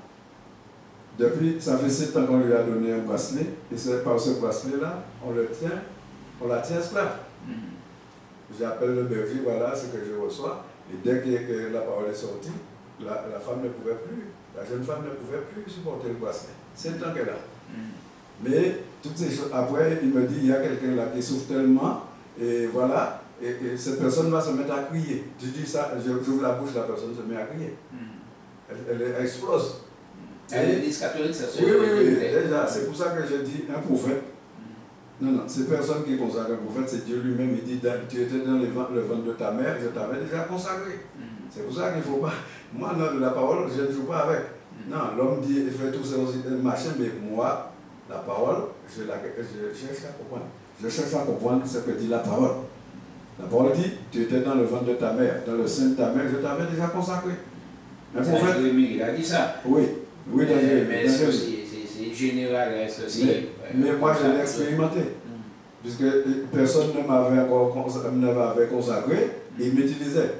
Depuis, ça fait 7 ans qu'on lui a donné un bracelet. Et c'est par ce bracelet-là, on la tient esclave. J'appelle le berger, voilà ce que je reçois. Et dès que la parole est sortie, la femme ne pouvait plus, la jeune femme ne pouvait plus supporter le bracelet. C'est le temps qu'elle a. Mais toutes ces choses, après, il me dit, il y a quelqu'un là qui souffre tellement, et voilà, et cette personne va se mettre à crier. Je dis ça, j'ouvre la bouche, la personne se met à crier. Elle explose. L'église catholique, ça se oui, déjà, c'est pour ça que je dis un prophète. Non, c'est personne qui consacre un prophète, c'est Dieu lui-même. Il dit, tu étais dans le ventre de ta mère, je t'avais déjà consacré. C'est pour ça qu'il ne faut pas... Moi, la parole, je ne joue pas avec. Non, l'homme dit, il fait tout ça aussi, machin, mais moi, la parole, je cherche à comprendre. Je cherche à comprendre ce que dit la parole. La parole dit, tu étais dans le ventre de ta mère, dans le sein de ta mère, je t'avais déjà consacré. Un prophète. Il a dit ça. Oui, oui, mais c'est général, ceci. Mais moi, je l'ai expérimenté. Puisque personne ne m'avait consacré, il m'utilisait.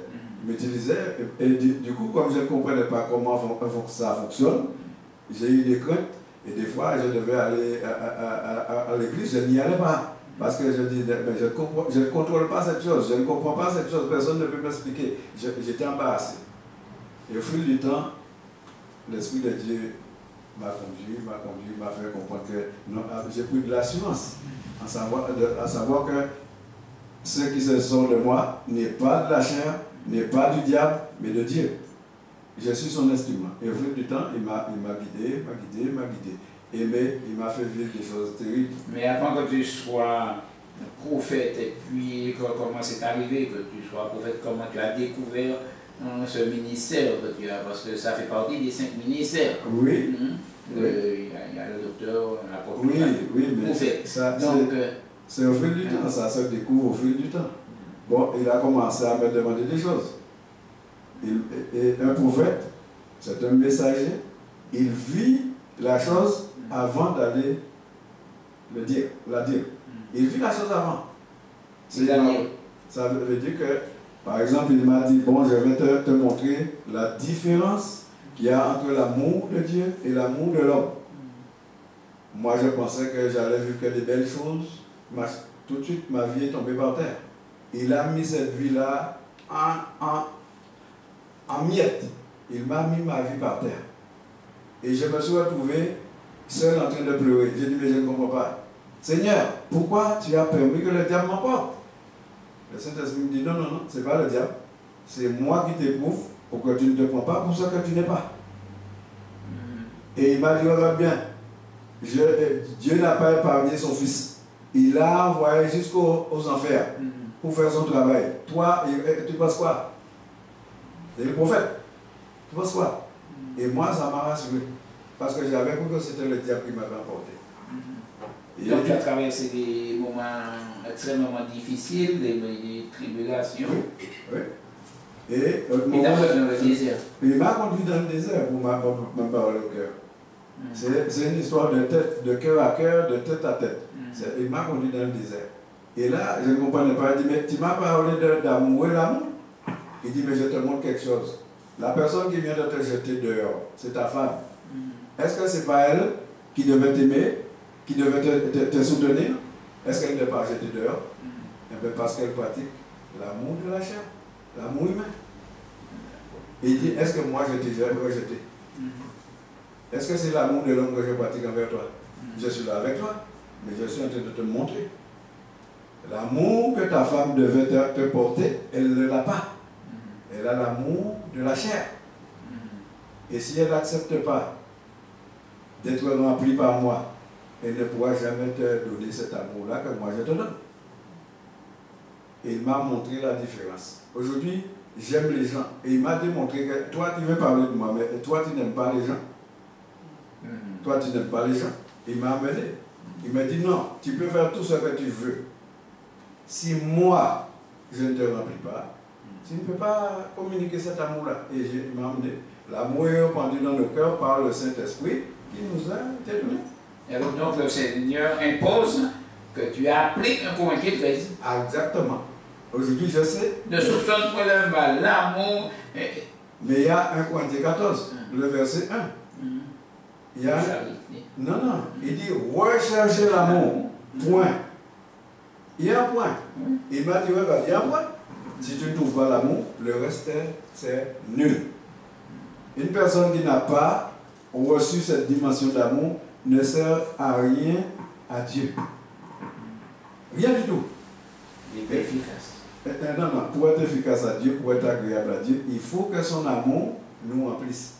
Et du coup, comme je ne comprenais pas comment ça fonctionne, j'ai eu des craintes. Et des fois, je devais aller à l'église, je n'y allais pas. Parce que je dis, je ne contrôle pas cette chose, je ne comprends pas cette chose, personne ne peut m'expliquer. J'étais embarrassé. Et au fil du temps, l'Esprit de Dieu m'a fait comprendre que j'ai pris de l'assurance, à savoir que ce qui se sort de moi n'est pas de la chair, n'est pas du diable, mais de Dieu. Je suis son instrument. Et au fil du temps, il m'a guidé. Et mais il m'a fait vivre des choses terribles. Mais avant que tu sois prophète, et puis comment c'est arrivé que tu sois prophète, comment tu as découvert ce ministère que tu as, parce que ça fait partie des 5 ministères. Oui. Il y a le docteur, l'apôtre. Oui, mais c'est au fil du temps, ça se découvre au fil du temps. Bon, il a commencé à me demander des choses. Et un prophète, c'est un messager, il vit la chose avant d'aller la dire. Il vit la chose avant. Ça veut dire que, par exemple, il m'a dit, bon, je vais te montrer la différence qu'il y a entre l'amour de Dieu et l'amour de l'homme. Moi, je pensais que j'allais vivre que des belles choses. Tout de suite, ma vie est tombée par terre. Il a mis cette vie-là en miettes. Il m'a mis ma vie par terre. Et je me suis retrouvé seul en train de pleurer. J'ai dit, mais je ne comprends pas. Seigneur, pourquoi tu as permis que le diable m'emporte? Le Saint-Esprit me dit, non, ce n'est pas le diable. C'est moi qui t'éprouve pour que tu ne te prends pas pour ce que tu n'es pas. Et il m'a dit, regarde bien, Dieu n'a pas épargné son fils. Il l'a envoyé jusqu'aux enfers pour faire son travail. Toi, tu penses quoi? C'est le prophète. Tu penses quoi? Et moi, ça m'a rassuré. Parce que j'avais cru que c'était le diable qui m'avait emporté. Donc tu as traversé des moments extrêmement difficiles, des tribulations. Oui. Et il t'a conduit dans le désert. Il m'a conduit dans le désert pour me parler au cœur. C'est une histoire de cœur à cœur, de tête à tête. Il m'a conduit dans le désert. Et là, je ne comprenais pas. Il dit, mais tu m'as parlé d'amour et l'amour. Il dit, mais je te montre quelque chose. La personne qui vient de te jeter dehors, c'est ta femme. Est-ce que ce n'est pas elle qui devait t'aimer, qui devait te soutenir? Est-ce qu'elle n'est pas jetée dehors? Eh bien, parce qu'elle pratique l'amour de la chair, l'amour humain. Et il dit, est-ce que moi je t'ai rejeté? Est-ce que c'est l'amour de l'homme que je pratique envers toi? Je suis là avec toi, mais je suis en train de te montrer. L'amour que ta femme devait te porter, elle ne l'a pas. Elle a l'amour de la chair. Et si elle n'accepte pas d'être remplie par moi, elle ne pourra jamais te donner cet amour-là que moi je te donne. Et il m'a montré la différence. Aujourd'hui, j'aime les gens. Et il m'a démontré que toi, tu veux parler de moi, mais toi, tu n'aimes pas les gens. Toi, tu n'aimes pas les gens. Il m'a amené. Il m'a dit non, tu peux faire tout ce que tu veux. Si moi, je ne te remplis pas, tu ne peux pas communiquer cet amour-là. Et il m'a amené. L'amour est répandu dans le cœur par le Saint-Esprit qui nous a été donné. Et alors, donc, le Seigneur impose que tu appliques un convaincu de Christ. Exactement. Aujourd'hui, je sais. Ne soupçonne pas le mal, l'amour. Mais il y a 1 Corinthiens 14, le verset 1. Il y a. Non. Il dit recherchez l'amour. Point. Il y a un point. Il m'a dit regarde, il y a un point. Si tu ne trouves pas l'amour, le reste, c'est nul. Une personne qui n'a pas reçu cette dimension d'amour ne sert à rien à Dieu. Rien du tout. Il est efficace. Non, pour être efficace à Dieu, pour être agréable à Dieu, il faut que son amour nous remplisse.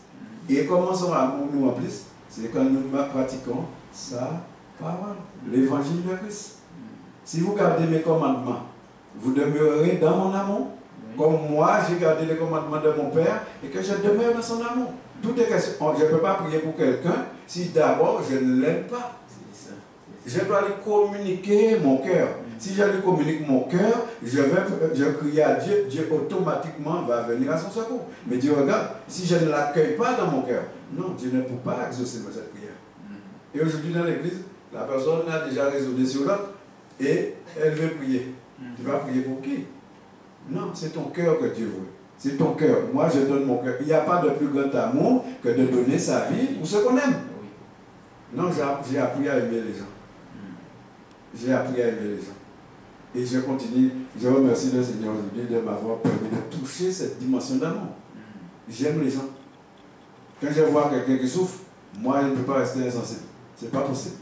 Et comment son amour nous remplisse? C'est quand nous pratiquons sa parole, l'évangile de Christ. Si vous gardez mes commandements, vous demeurerez dans mon amour, comme moi j'ai gardé les commandements de mon Père et que je demeure dans son amour. Tout est question. Je ne peux pas prier pour quelqu'un si d'abord je ne l'aime pas. Je dois lui communiquer mon cœur. Si je lui communique mon cœur, je crie à Dieu, Dieu automatiquement va venir à son secours. Mais Dieu regarde, si je ne l'accueille pas dans mon cœur, non, Dieu ne peut pas exaucer cette prière. Et aujourd'hui dans l'église, la personne a déjà raisonné sur l'autre et elle veut prier. Tu vas prier pour qui? Non, c'est ton cœur que Dieu veut. C'est ton cœur. Moi, je donne mon cœur. Il n'y a pas de plus grand amour que de donner sa vie pour ceux qu'on aime. Non, j'ai appris à aimer les gens. J'ai appris à aimer les gens. Et je continue. Je remercie le Seigneur aujourd'hui de m'avoir permis de toucher cette dimension d'amour. J'aime les gens. Quand je vois quelqu'un qui souffre, moi, je ne peux pas rester insensible. Ce n'est pas possible.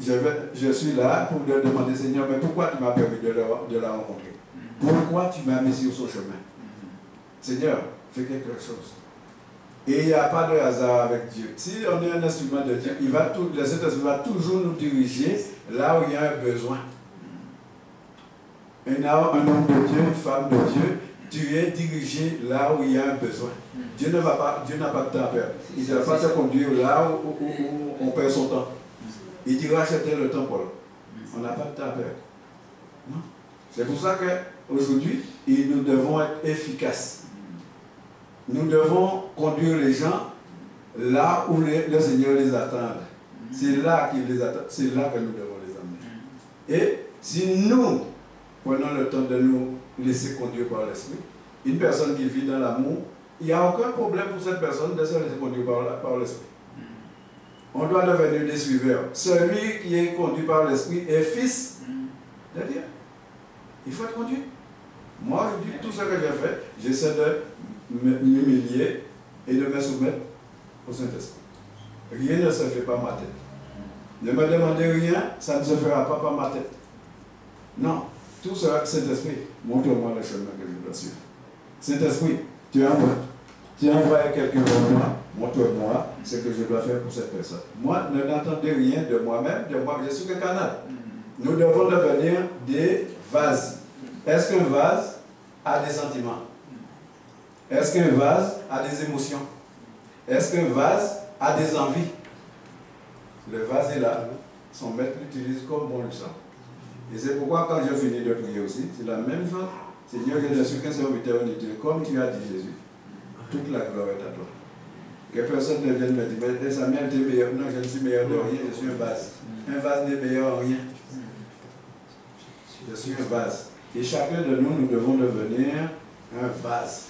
Je suis là pour leur demander, Seigneur, mais pourquoi tu m'as permis de la rencontrer? Pourquoi tu m'as mis sur son chemin? Seigneur, fais quelque chose. Et il n'y a pas de hasard avec Dieu. Si on est un instrument de Dieu, le Saint-Esprit va toujours nous diriger là où il y a un besoin. Un homme de Dieu, une femme de Dieu, tu es dirigé là où il y a un besoin. Dieu n'a pas de temps à perdre. Il ne va pas te conduire là où on perd son temps. Il dira acheter le temps pour l'autre. On n'a pas de temps à perdre. Non. C'est pour ça qu'aujourd'hui, nous devons être efficaces. Nous devons conduire les gens là où le Seigneur les attend. C'est là qu'il les attend. C'est là que nous devons les amener. Et si nous prenons le temps de nous laisser conduire par l'Esprit, une personne qui vit dans l'amour, il n'y a aucun problème pour cette personne de se laisser conduire par l'Esprit. On doit devenir des suiveurs. Celui qui est conduit par l'Esprit est fils de Dieu. Il faut être conduit. Moi, je dis tout ce que j'ai fait, j'essaie de m'humilier et de me soumettre au Saint-Esprit. Rien ne se fait par ma tête. Ne me demandez rien, ça ne se fera pas par ma tête. Non, tout sera Saint-Esprit. Montre-moi le chemin que je dois suivre. Saint-Esprit, tu envoies quelqu'un vers moi, montre-moi ce que je dois faire pour cette personne. Moi, ne n'entendez rien de moi-même, je suis le canal. Nous devons devenir des vases. Est-ce qu'un vase a des sentiments? Est-ce qu'un vase a des émotions? Est-ce qu'un vase a des envies? Le vase est là. Son maître l'utilise comme bon lui semble. Et c'est pourquoi quand je finis de prier aussi, c'est la même chose. Seigneur, je ne suis qu'un serviteur inutile. Comme tu as dit Jésus, toute la gloire est à toi. Que personne ne vienne me dire, mais Samuel, tu es meilleur. Non, je ne suis meilleur de rien, je suis un vase. Un vase n'est meilleur en rien. Je suis un vase. Et chacun de nous, nous devons devenir un vase.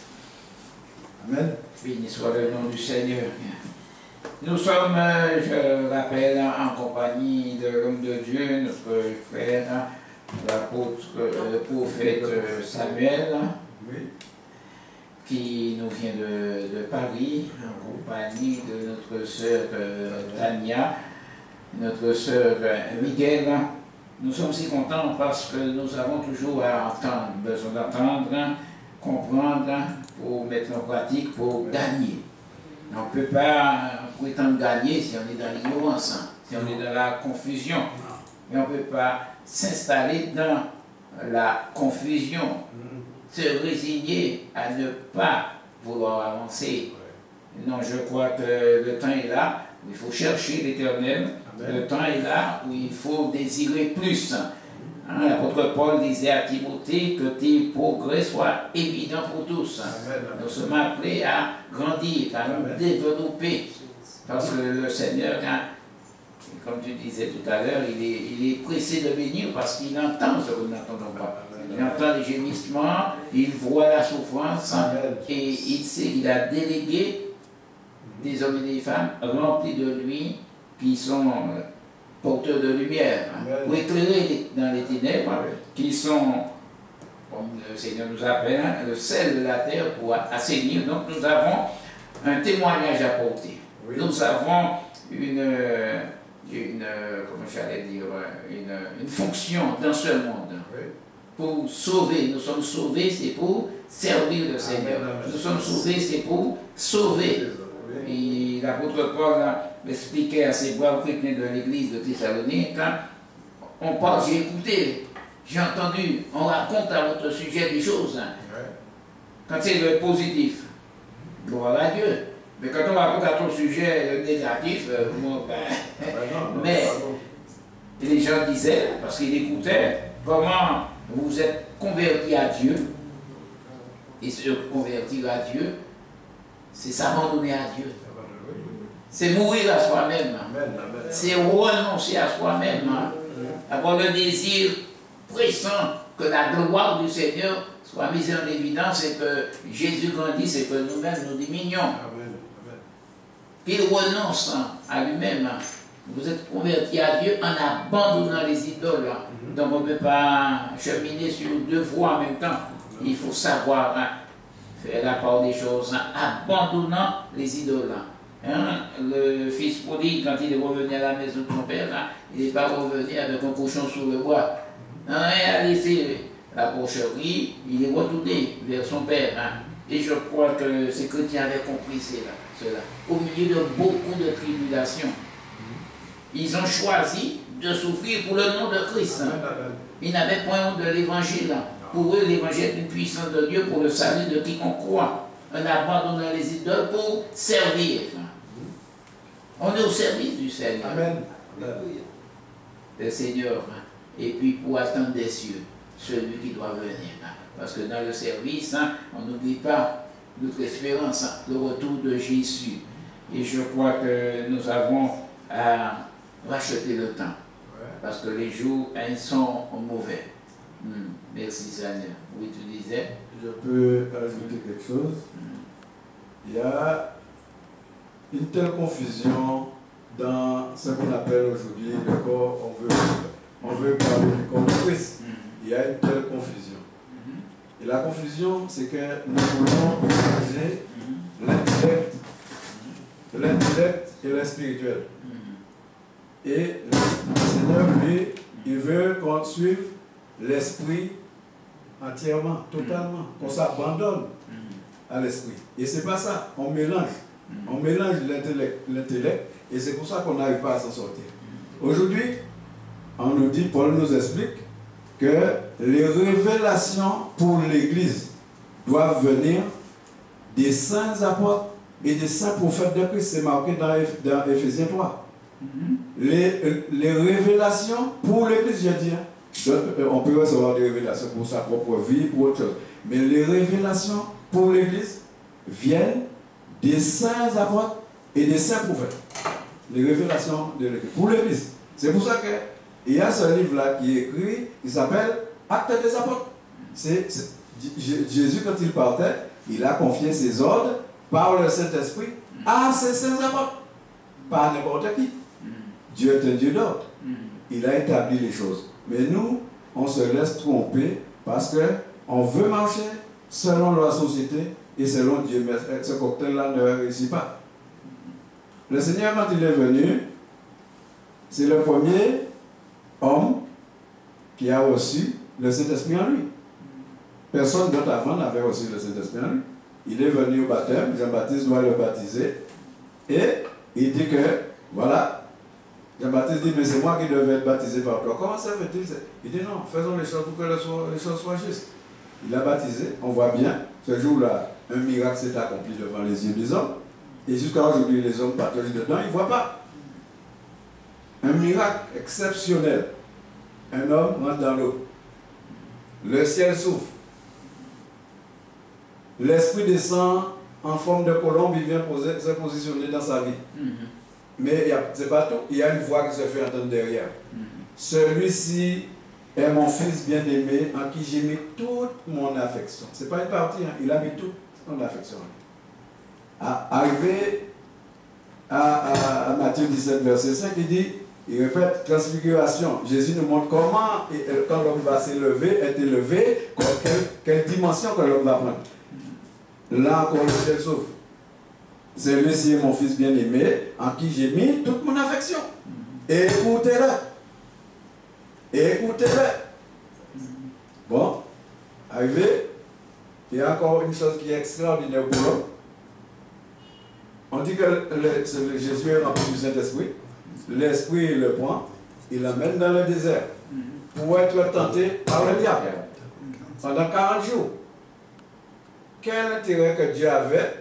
Amen. Béni soit le nom du Seigneur. Nous sommes, je rappelle, en compagnie de l'homme de Dieu, notre frère, l'apôtre, le prophète Samuel, qui nous vient de Paris, en compagnie de notre sœur Tania, notre sœur Miguel. Nous sommes si contents parce que nous avons toujours à entendre, besoin d'entendre, comprendre, pour mettre en pratique, pour gagner. On ne peut pas prétendre gagner si on est dans l'ignorance, si on est dans la confusion. Mais on ne peut pas s'installer dans la confusion, se résigner à ne pas vouloir avancer. Non, je crois que le temps est là où il faut chercher l'Éternel. Le temps est là où il faut désirer plus. L'apôtre Paul disait à Timothée que tes progrès soient évidents pour tous. Nous sommes appelés à grandir, à nous développer. Parce que le Seigneur, comme tu disais tout à l'heure, il est pressé de venir parce qu'il entend ce que nous n'entendons pas. Il entend les gémissements, il voit la souffrance et il sait qu'il a délégué des hommes et des femmes remplis de lui qui sont porteurs de lumière, pour éclairer dans les ténèbres, qui sont, comme le Seigneur nous appelle, le sel de la terre pour assainir. Donc nous avons un témoignage à porter. Nous avons comment j'allais dire, une fonction dans ce monde. Pour sauver. Nous sommes sauvés, c'est pour servir le Seigneur. Nous sommes sauvés, c'est pour sauver. Et l'apôtre Paul expliquait à ses braves chrétiens de l'église de Thessalonique, on parle, j'ai écouté, j'ai entendu, on raconte à votre sujet des choses. Quand c'est le positif, gloire à Dieu. Mais quand on raconte à ton sujet le négatif, bon, mais les gens disaient, parce qu'ils écoutaient, comment vous vous êtes convertis à Dieu. Et se convertir à Dieu, c'est s'abandonner à Dieu. C'est mourir à soi-même. C'est renoncer à soi-même. Avoir le désir pressant que la gloire du Seigneur soit mise en évidence et que Jésus grandisse et que nous-mêmes nous diminuons. Qu'il renonce à lui-même. Vous êtes convertis à Dieu en abandonnant les idoles. Donc on ne peut pas cheminer sur deux voies en même temps. Il faut savoir faire la part des choses en abandonnant les idoles. Le fils prodigue, quand il est revenu à la maison de son père, il n'est pas revenu avec un cochon sur le bois. Il a laissé la porcherie, il est retourné vers son père. Et je crois que ces chrétiens avaient compris cela. Au milieu de beaucoup de tribulations, ils ont choisi de souffrir pour le nom de Christ. Ils n'avaient point honte de l'évangile. Pour eux, l'évangile est une puissance de Dieu pour le salut de quiconque croit. En abandonnant les idoles pour servir. On est au service du Seigneur. Amen. Le Seigneur. Et puis pour attendre des cieux, celui qui doit venir. Parce que dans le service, on n'oublie pas notre espérance, le retour de Jésus. Et je crois que nous avons à racheter le temps. Parce que les jours sont mauvais. Merci Seigneur. Oui, tu disais. Je peux ajouter quelque chose. Il y a une telle confusion dans ce qu'on appelle aujourd'hui le corps. On veut parler du corps de Christ. Il y a une telle confusion. Et la confusion, c'est que nous voulons mélanger l'intellect et le spirituel. Et le Seigneur, lui, il veut qu'on suive l'esprit entièrement, totalement, qu'on s'abandonne à l'esprit. Et c'est pas ça, on mélange l'intellect, et c'est pour ça qu'on n'arrive pas à s'en sortir. Aujourd'hui, on nous dit, Paul nous explique que les révélations pour l'Église doivent venir des saints apôtres et des saints prophètes de Christ. C'est marqué dans Éphésiens 3. Les révélations pour l'Église, je dis. On peut recevoir des révélations pour sa propre vie, pour autre chose. Mais les révélations pour l'Église viennent des saints apôtres et des saints prophètes. Les révélations de l'Église. Pour l'Église. C'est pour ça qu'il y a ce livre-là qui est écrit, qui s'appelle Actes des apôtres. Jésus, quand il partait, il a confié ses ordres par le Saint-Esprit à ses saints apôtres. Pas n'importe qui. Dieu est un Dieu d'ordre. Il a établi les choses. Mais nous, on se laisse tromper parce qu'on veut marcher selon la société et selon Dieu. Mais ce cocktail-là ne réussit pas. Le Seigneur, quand il est venu, c'est le premier homme qui a reçu le Saint-Esprit en lui. Personne d'autre avant n'avait reçu le Saint-Esprit en lui. Il est venu au baptême, Jean-Baptiste doit le baptiser, et il dit que, voilà, Jean-Baptiste dit, mais c'est moi qui devais être baptisé par toi. Comment ça fait-il? Il dit, non, faisons les choses pour que les choses soient justes. Il a baptisé, on voit bien, ce jour-là, un miracle s'est accompli devant les yeux des hommes, et jusqu'à aujourd'hui, les hommes partagent dedans, ils ne voient pas. Un miracle exceptionnel. Un homme rentre dans l'eau. Le ciel s'ouvre. L'esprit descend en forme de colombe, il vient se positionner dans sa vie. Mais c'est pas tout. Il y a une voix qui se fait entendre derrière. Celui-ci est mon fils bien-aimé en qui j'ai mis toute mon affection. Ce n'est pas une partie, hein. Il a mis toute son affection. Arrivé à Matthieu 17, verset 5, il répète transfiguration. Jésus nous montre comment, quand l'homme va s'élever, est élevé, quelle dimension que l'homme va prendre. Là encore, le ciel s'ouvre. Celui-ci est mon fils bien-aimé, en qui j'ai mis toute mon affection. Écoutez-le. Écoutez-le. Bon, arrivé, il y a encore une chose qui est extraordinaire pour l'homme. On dit que Jésus est rempli du Saint-Esprit. L'Esprit le prend, il l'amène dans le désert pour être tenté par le diable pendant 40 jours. Quel intérêt que Dieu avait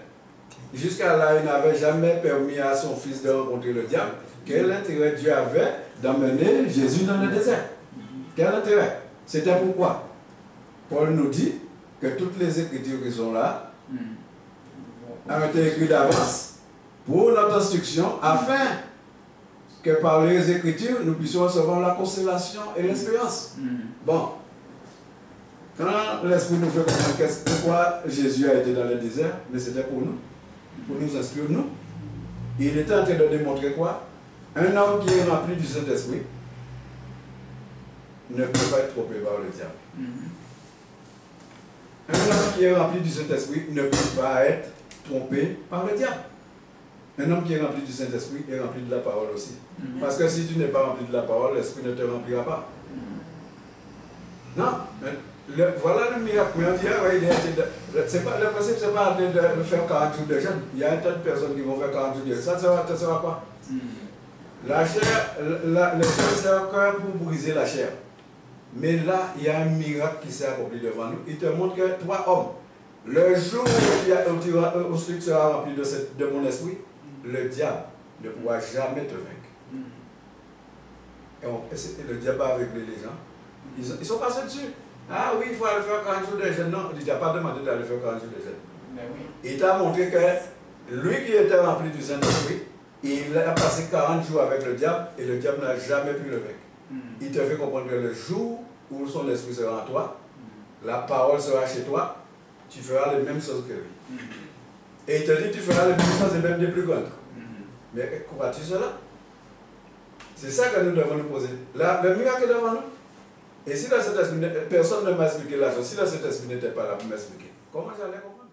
jusqu'à là, il n'avait jamais permis à son fils de rencontrer le diable. Quel intérêt Dieu avait d'emmener Jésus dans le désert? Quel intérêt? C'était pourquoi Paul nous dit que toutes les écritures qui sont là ont été écrites d'avance pour notre instruction, afin que par les écritures, nous puissions recevoir la consolation et l'espérance. Bon, quand l'Esprit nous fait comprendre pourquoi Jésus a été dans le désert, mais c'était pour nous instruire, nous. Il était en train de démontrer quoi? Un homme qui est rempli du Saint-Esprit ne peut pas être trompé par le diable. Un homme qui est rempli du Saint-Esprit ne peut pas être trompé par le diable. Un homme qui est rempli du Saint-Esprit est rempli de la parole aussi. Parce que si tu n'es pas rempli de la parole, l'Esprit ne te remplira pas. Non, mais voilà le miracle. Mais on dit, le principe, c'est pas de faire 40 jours de jeûne. Il y a un tas de personnes qui vont faire 40 jours de jeûne. Ça sert à quoi? La chair, le jeûne sert encore pour briser la chair. Mais là, il y a un miracle qui s'est accompli devant nous. Il te montre que toi, homme, le jour où tu seras rempli de mon esprit, le diable ne pourra jamais te vaincre. Et le diable a réglé les gens. Ils sont passés dessus. Ah oui, il faut aller faire 40 jours de jeûne. Non, il ne t'a pas demandé d'aller faire 40 jours de jeûne. Il t'a montré que lui qui était rempli du Saint-Esprit, il a passé 40 jours avec le diable et le diable n'a jamais pu le vaincre. Il te fait comprendre que le jour où son esprit sera en toi, la parole sera chez toi, tu feras les mêmes choses que lui. Et il te dit tu feras les mêmes choses et même des plus grandes. Mais crois-tu cela? C'est ça que nous devons nous poser. Le miracle est devant nous. Et si dans cet esprit, personne ne m'a expliqué la chose, si dans cet esprit n'était pas là pour m'expliquer, comment j'allais comprendre?